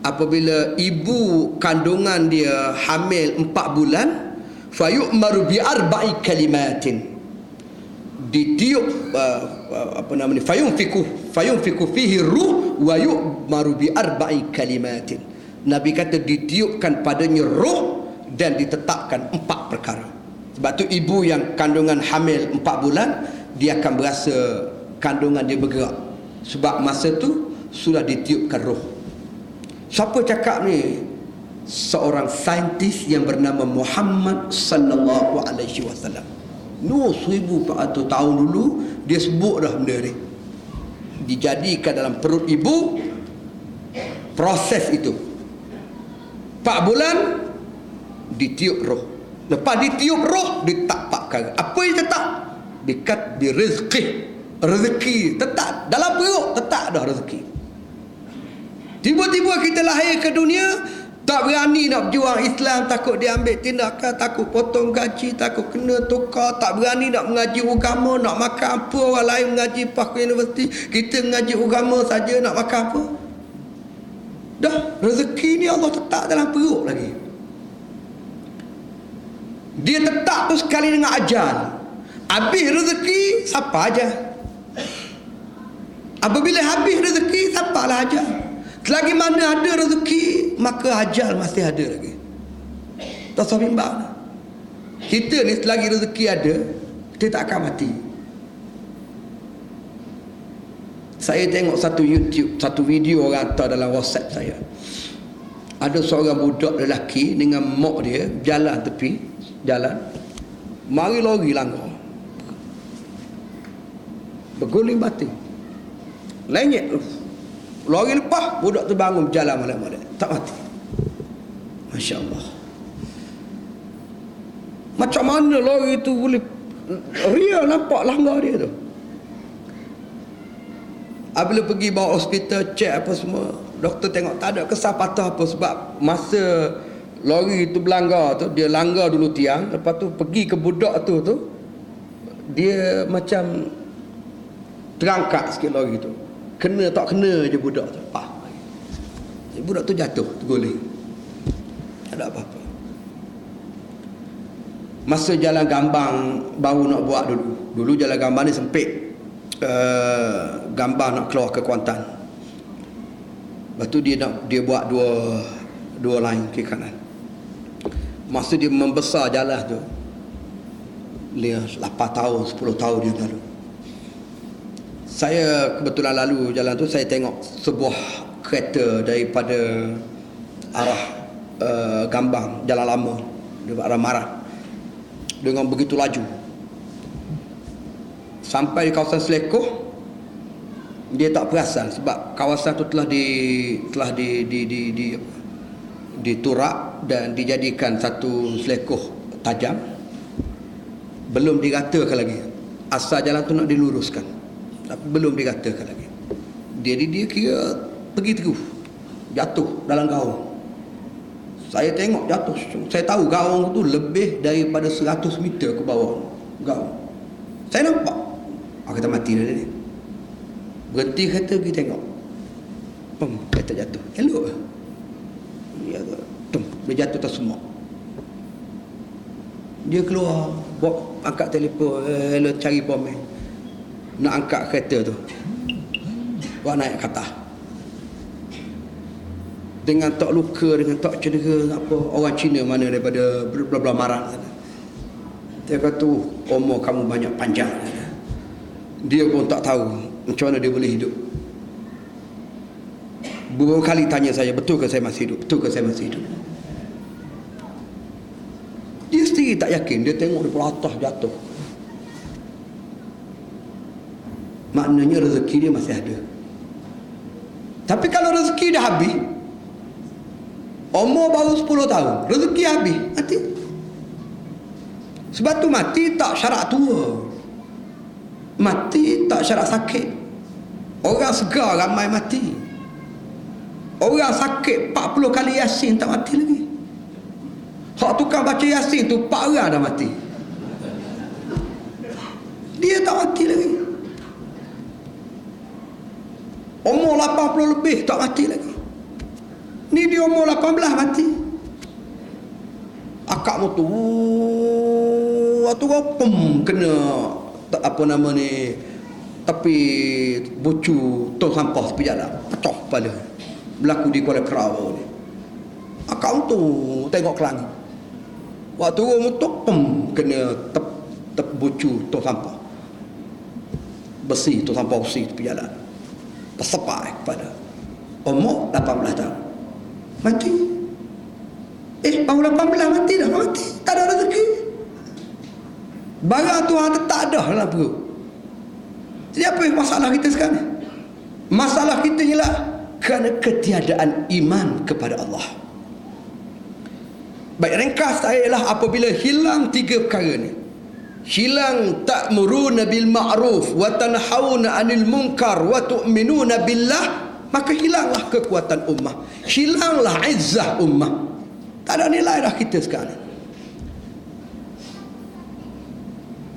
Apabila ibu kandungan dia hamil 4 bulan, fayu'maru bi 4 kalimatin, ditiup fayunfiku fihi ruh wa yu'maru bi 4 kalimatin. Nabi kata ditiupkan padanya roh dan ditetapkan 4 perkara. Sebab tu ibu yang kandungan hamil 4 bulan, dia akan berasa kandungan dia bergerak. Sebab masa tu sudah ditiupkan roh. Siapa cakap ni? Seorang saintis yang bernama Muhammad sallallahu alaihi wasallam. 1400 tahun dulu dia sebut dah benda ni. Dijadikan dalam perut ibu, proses itu 4 bulan ditiup roh. Lepas ditiup roh, ditetapkan. Apa yang tetap? Dekat di rezeki tetap dalam perut, tetap dah rezeki. Tiba-tiba kita lahir ke dunia, tak berani nak berjuang Islam, takut dia ambil tindakan, takut potong gaji, takut kena tukar, tak berani nak mengaji agama, nak makan apa, orang lain mengaji Paku Universiti, kita mengaji agama saja, nak makan apa. Dah rezeki ni Allah tetap dalam perut lagi. Dia tetap tu sekali dengan ajal. Habis rezeki, siapa aja? Apabila habis rezeki, siapalah ajal? Selagi mana ada rezeki, maka ajal masih ada lagi. Tak usah bimbang. Kita ni selagi rezeki ada, kita tak akan mati. Saya tengok satu YouTube, satu video orang hantar dalam WhatsApp saya. Ada seorang budak lelaki dengan mak dia jalan tepi jalan, mari lori langgar, berguling batin, lenyek lori lepas, budak tu bangun berjalan malam-malam, tak mati. Masya Allah. Macam mana lori tu boleh real nampak langgar dia tu. Bila pergi bawa hospital, cek apa semua, doktor tengok tak ada kesah patah apa. Sebab masa lori tu berlanggar tu, dia langgar dulu tiang, lepas tu pergi ke budak tu dia macam terangkat sikit lori tu, kena tak kena je budak tu, budak tu jatuh, terguling, tak ada apa-apa. Masa jalan Gambang baru nak buat dulu jalan Gambang ni sempit, Gambang nak keluar ke Kuantan, lepas tu dia buat dua line kiri kanan. Masa dia membesar jalan tu, 8 tahun 10 tahun dia lalu, saya kebetulan lalu jalan tu, saya tengok sebuah kereta daripada arah Gambang, jalan lama, daripada arah Marat, dengan begitu laju sampai di kawasan Selekoh. Dia tak perasan sebab kawasan tu telah diturak dan dijadikan satu selekoh tajam, belum diratakan lagi. Asal jalan tu nak diluruskan, tapi belum diratakan lagi. Jadi dia kira pergi terus jatuh dalam gaung. Saya tengok jatuh. Saya tahu gaung tu lebih daripada 100 meter ke bawah gaung. Saya nampak. Kata mati dah dia. Berhenti kereta pergi tengok. Kereta jatuh. Elok lah. Dia jatuh tersemak. Dia keluar, angkat telefon, cari bom nak angkat kereta tu. Buat naik ke atas. Dengan tak luka, dengan tak cedera apa, orang Cina mana daripada belah-belah Marat sana. Dia kata, umur kamu banyak panjang. Dia pun tak tahu macam mana dia boleh hidup. Beberapa kali tanya saya, betul ke saya masih hidup? Betul ke saya masih hidup? Dia sendiri tak yakin. Dia tengok di atas jatuh. Maknanya rezeki dia masih ada. Tapi kalau rezeki dah habis, umur baru 10 tahun, rezeki habis, mati. Sebab tu mati tak syarat tua, mati tak syarat sakit. Orang segar ramai mati. Orang sakit 40 kali Yasin tak mati lagi. Hak tukang baca Yasin tu 4 orang dah mati, dia tak mati lagi. Umur 80 lebih tak mati lagi. Ni dia umur 18 mati. Akak motor waktu kena apa nama ni, tapi bocor tong sampah tepi jalan, pecah kepala. Berlaku di Kuala Kerau ni. Akak tu tengok ke langit. Waktu motor kena bocor tong sampah. Besi, tong sampah besi tepi jalan. Tersepak kepada. Umur 18 tahun. Mati. Baru 18 mati dah. Mati. Tak ada rezeki. Barang Tuhan tak ada dalam perut. Jadi apa yang masalah kita sekarang? Masalah kita ialah kerana ketiadaan iman kepada Allah. Baik, ringkas saya ialah apabila hilang 3 perkara ni. Hilang ta'muruna bil ma'ruf wa tanhauna 'anil munkar wa tu'minuna billah, maka hilanglah kekuatan ummah, hilanglah izzah ummah. Tak ada nilai dah kita sekarang.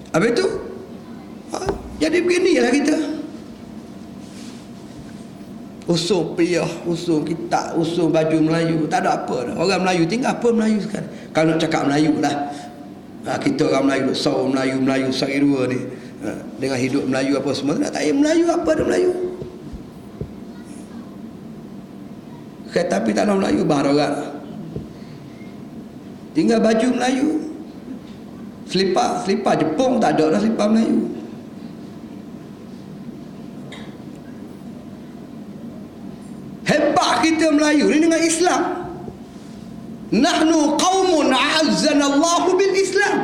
Habis itu jadi beginilah kita. Usung piyah, usung kitab, usung baju Melayu, tak ada apa dah. Orang Melayu tinggal apa Melayu sekarang? Kalau nak cakap Melayu lah, kita orang Melayu, saur Melayu sehari dua ni, dengan hidup Melayu apa semua, nak tanya Melayu apa ada Melayu? Tapi tak ada Melayu baharu orang. Tinggal baju Melayu, selipar Jepun tak ada dah selipar Melayu. Hebat kita Melayu ni dengan Islam. Nahnu qaumun a'azzana Allah bil Islam.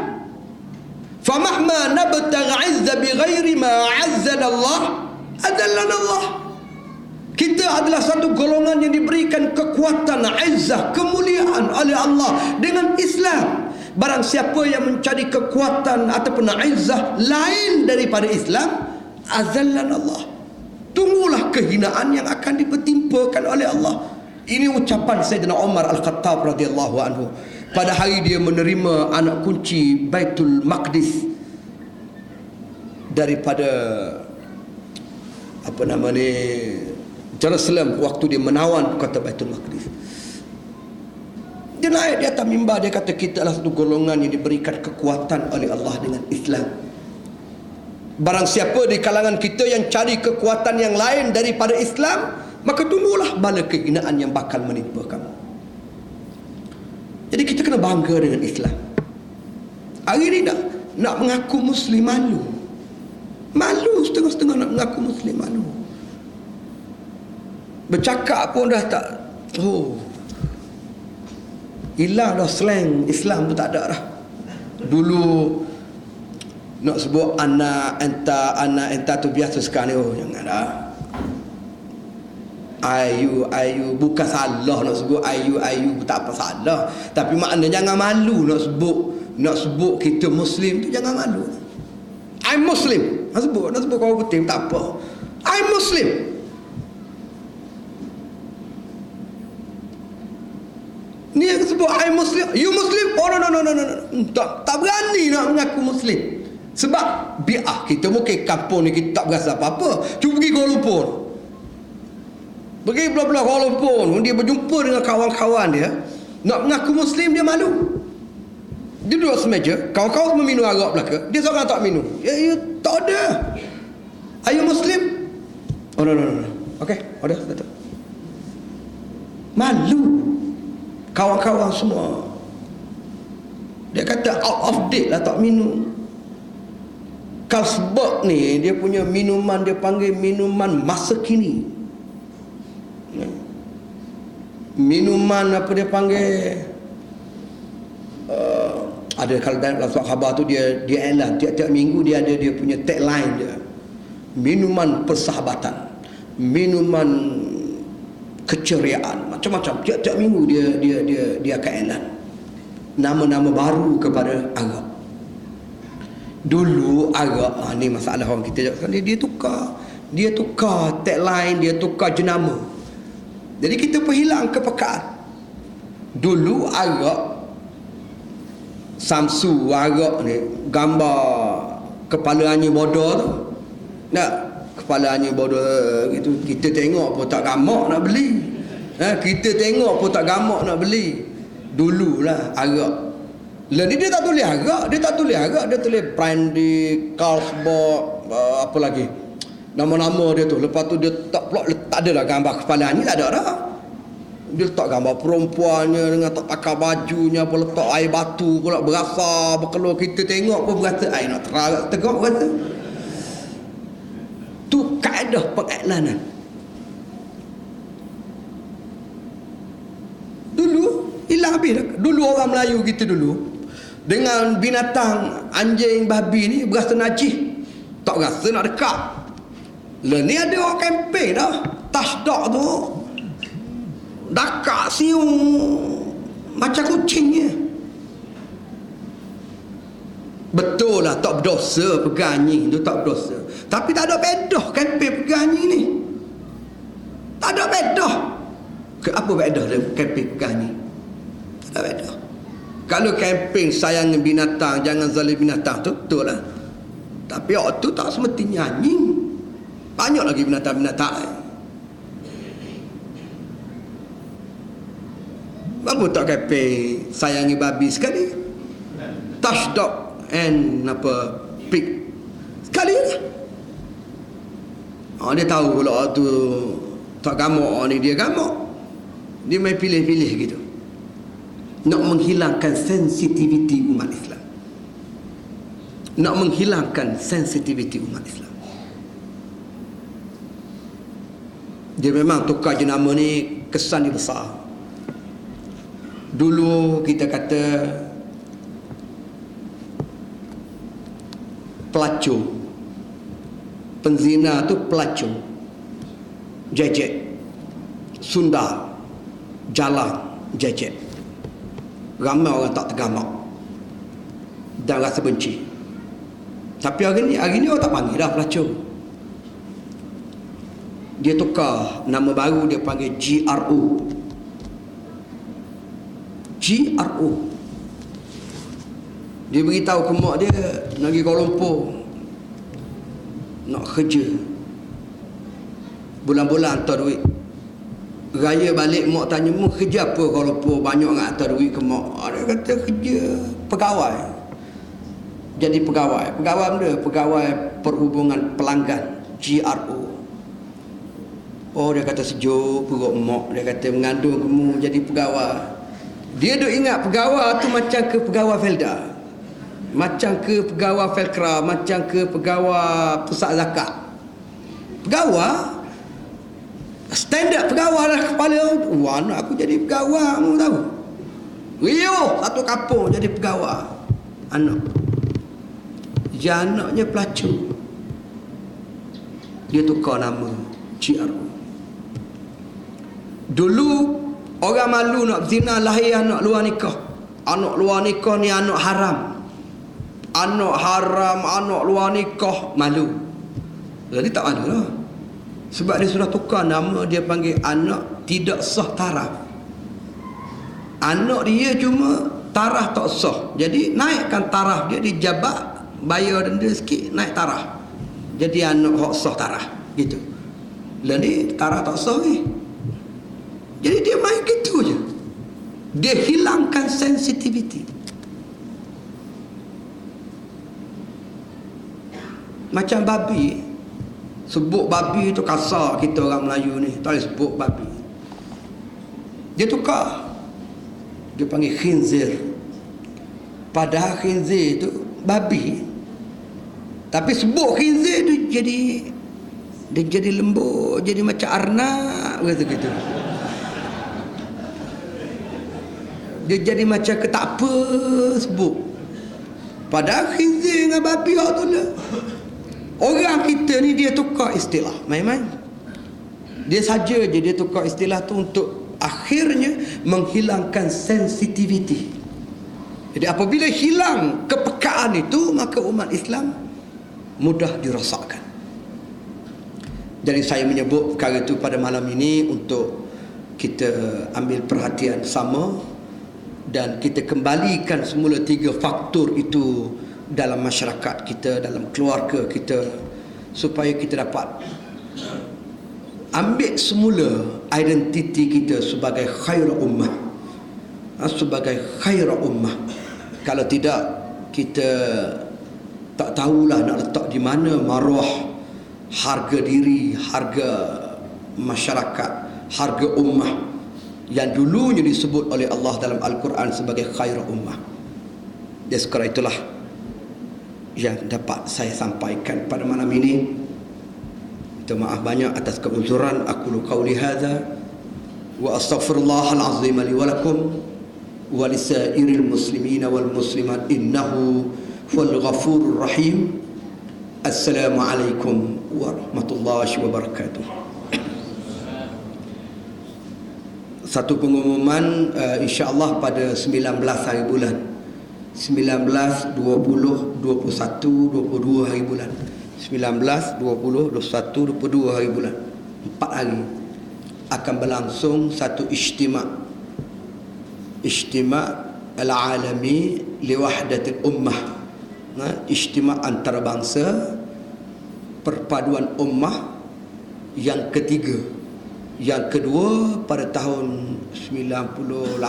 Famahma nabtaghi 'izza bighairi ma 'azzana Allah, adallana Allah. Kita adalah satu golongan yang diberikan kekuatan, izzah, kemuliaan oleh Allah dengan Islam. Barang siapa yang mencari kekuatan ataupun izzah lain daripada Islam, azallana Allah. Tunggulah kehinaan yang akan ditimpakan oleh Allah. Ini ucapan Sayyidina Umar Al-Khattab radhiyallahu anhu pada hari dia menerima anak kunci Baitul Maqdis daripada apa nama ni, Jerusalem, waktu dia menawan kota Baitul Maqdis. Dia naik di atas mimbar, dia kata kita adalah satu golongan yang diberikan kekuatan oleh Allah dengan Islam. Barang siapa di kalangan kita yang cari kekuatan yang lain daripada Islam, maka tunggulah bala kehinaan yang bakal menimpa kamu. Jadi kita kena bangga dengan Islam. Hari ini nak mengaku Muslim malu. Malu setengah-setengah nak mengaku Muslim malu. Bercakap pun dah tak, hilang dah slang Islam tu, tak ada dah. Dulu nak sebut anak enta tu biasa sekarang ni, jangan dah. Ayu bukan salah nak sebut ayu tak apa salah, tapi makna jangan malu nak sebut kita Muslim tu, jangan malu. I'm Muslim, nak sebut kau putih tak apa, I'm Muslim. sebut I Muslim, you Muslim, oh no. Tak berani nak mengaku Muslim. Sebab bi'ah kita mungkin kampung ni kita tak berasa apa-apa. Cuba pergi Kuala Lumpur, pergi belah-belah Kuala Lumpur, dia berjumpa dengan kawan-kawan dia, nak mengaku Muslim dia malu. Dia duduk semeja, kawan-kawan semua minum arak belaka, dia seorang tak minum. Ya, tak ada. Are you Muslim? Oh no. Okay, ada, betul. Malu. Kawan-kawan semua, dia kata out of date lah, tak minum. Carlsberg ni dia punya minuman, dia panggil minuman masa kini. Minuman apa dia panggil, ada kalau dalam surat khabar tu dia elan tiap-tiap minggu, dia ada dia punya tagline dia, minuman persahabatan, minuman keceriaan, macam-macam. Tiap-tiap minggu dia akan elan nama-nama baru kepada arak. Dulu arak, ni masalah orang kita sekarang, dia tukar tagline, dia tukar jenama. Jadi kita perhilang kepekaan. Dulu arak Samsu, arak ni gambar kepala anjing bodoh tu. Nak kepala anjing bodoh gitu, kita tengok pun tak gamak nak beli. Kita tengok pun tak gamak nak beli. Dululah arak. Lah ni dia tak tulis arak, dia tulis brandy, Carlsberg, apa lagi, nama-nama dia tu. Lepas tu dia tak pula, tak ada lah gambar kepala ni, tak ada dah. Dia letak gambar perempuannya dengan tak pakai bajunya, apa letak air batu pula berasa berkeluar. Kita tengok pun berasa air nak tegak berasa. Tu kaedah pengiklanan. Dulu hilang habis dah. Dulu orang Melayu kita dulu dengan binatang anjing babi ni berasa najis, tak rasa nak dekat. Lah ni ada orang kempen dah, Tashdaq tu dakak siung macam kucingnya. Betul lah tak berdosa pegang anjing tu, tak berdosa. Tapi tak ada bedah kempen pegang anjing ni. Tak ada bedah. Apa bedah dia kempen pegang anjing? Tak ada bedah. Kalau kempen sayang binatang, jangan zalim binatang tu, betul lah. Tapi waktu tu tak semestinya anjing. Banyak lagi binatang-binatang. Apa tak kempen sayangi babi sekali? Tashdaq and apa pig sekali lah. Dia tahu pula tu tak gamak ni, dia gamak. Dia main pilih-pilih gitu, nak menghilangkan sensitiviti umat Islam, nak menghilangkan sensitiviti umat Islam. Dia memang tukar jenama ni, kesan dia besar. Dulu kita kata pelacur, penzina tu pelacur, jejek, sundal, jalan, jejek. Ramai orang tak tergamak dan rasa benci. Tapi hari ni orang tak panggil dah pelacur. Dia tukar nama baru, dia panggil GRO. Dia beritahu ke mak dia nak pergi Kuala Lumpur, nak kerja, bulan-bulan hantar duit. Raya balik mak tanya, mu kerja apa Kuala Lumpur, banyak nak hantar duit ke mak? Dia kata kerja pegawai. Jadi pegawai benda, pegawai perhubungan pelanggan, GRO. Oh, dia kata sejuk perut mak. Dia kata mengandung kamu jadi pegawai. Dia duk ingat pegawai tu macam ke pegawai Felda, macam ke pegawai Felkra, macam ke pegawai pusat zakat. Pegawai standard pegawai lah kepala. Wah, anak aku jadi pegawai, kamu tahu. Rio satu kampung jadi pegawai. Anak anaknya pelacur. Dia tukar nama GRO. Dulu orang malu nak zina, lahir anak luar nikah. Anak luar nikah ni anak haram. Anak haram, anak luar nikah, malu. Jadi tak malu lah. Sebab dia sudah tukar nama, dia panggil anak tidak sah taraf. Anak dia cuma taraf tak sah. Jadi naikkan taraf dia, dijabat, bayar denda sikit, naik taraf. Jadi anak hak sah taraf gitu. Lah ni taraf tak sah ni. Jadi dia main gitu je. Dia hilangkan sensitivity. Macam babi. Sebut babi tu kasar kita orang Melayu ni. Tak boleh sebut babi. Dia tukar. Dia panggil khinzir. Padahal khinzir tu babi. Tapi sebut khinzir tu dia jadi lembut, jadi macam arnab gitu. Dia jadi macam ke tak apa sebut. Padahal khinzir dengan babi hak tu lah. Orang kita ni dia tukar istilah main-main. Dia saja je dia tukar istilah tu untuk akhirnya menghilangkan sensitivity. Jadi apabila hilang kepekaan itu, maka umat Islam mudah dirasakan. Jadi saya menyebut perkara itu pada malam ini untuk kita ambil perhatian sama dan kita kembalikan semula 3 faktor itu dalam masyarakat kita, dalam keluarga kita, supaya kita dapat ambil semula identiti kita sebagai khair ummah, sebagai khair ummah. Kalau tidak, kita tak tahulah nak letak di mana maruah, harga diri, harga masyarakat, harga ummah yang dulunya disebut oleh Allah dalam Al-Quran sebagai khair ummah. Dan sekarang itulah yang dapat saya sampaikan pada malam ini. Minta maaf banyak atas keuzuran. Aku qauli hadza wa astaghfirullahal azim li wa lakum wa lisairil muslimin wal muslimat innahu huwal ghafurur rahim. Assalamualaikum warahmatullahi wabarakatuh. Satu pengumuman, insya-Allah pada 19 hari bulan 19, 20, 21, 22 hari bulan. 19, 20, 21, 22 hari bulan. 4 hari akan berlangsung satu ijtima' al-alami li wahdatil ummah. Ijtima' antarabangsa, perpaduan ummah yang ketiga. Yang kedua pada tahun 98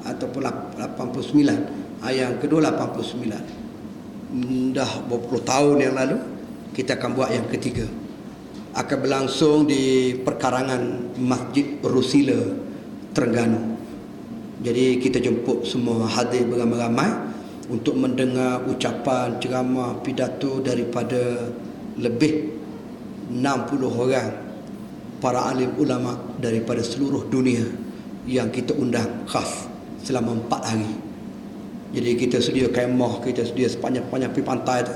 ataupun 89. Yang kedua 89. Dah berpuluh tahun yang lalu kita akan buat yang ketiga. Akan berlangsung di perkarangan Masjid Rusila, Terengganu. Jadi kita jemput semua hadir beramai-ramai untuk mendengar ucapan, ceramah, pidato daripada lebih 60 orang para alim ulama daripada seluruh dunia yang kita undang khas selama 4 hari. Jadi kita sedia kemah, kita sedia sepanjang-panjang pergi pantai tu.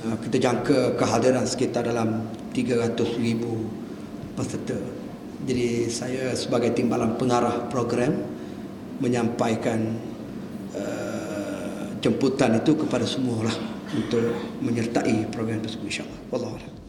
Kita jangka kehadiran sekitar dalam 300,000 peserta. Jadi saya sebagai timbalan pengarah program menyampaikan jemputan itu kepada semua lah untuk menyertai program tersebut, insya-Allah. Wallahu a'lam.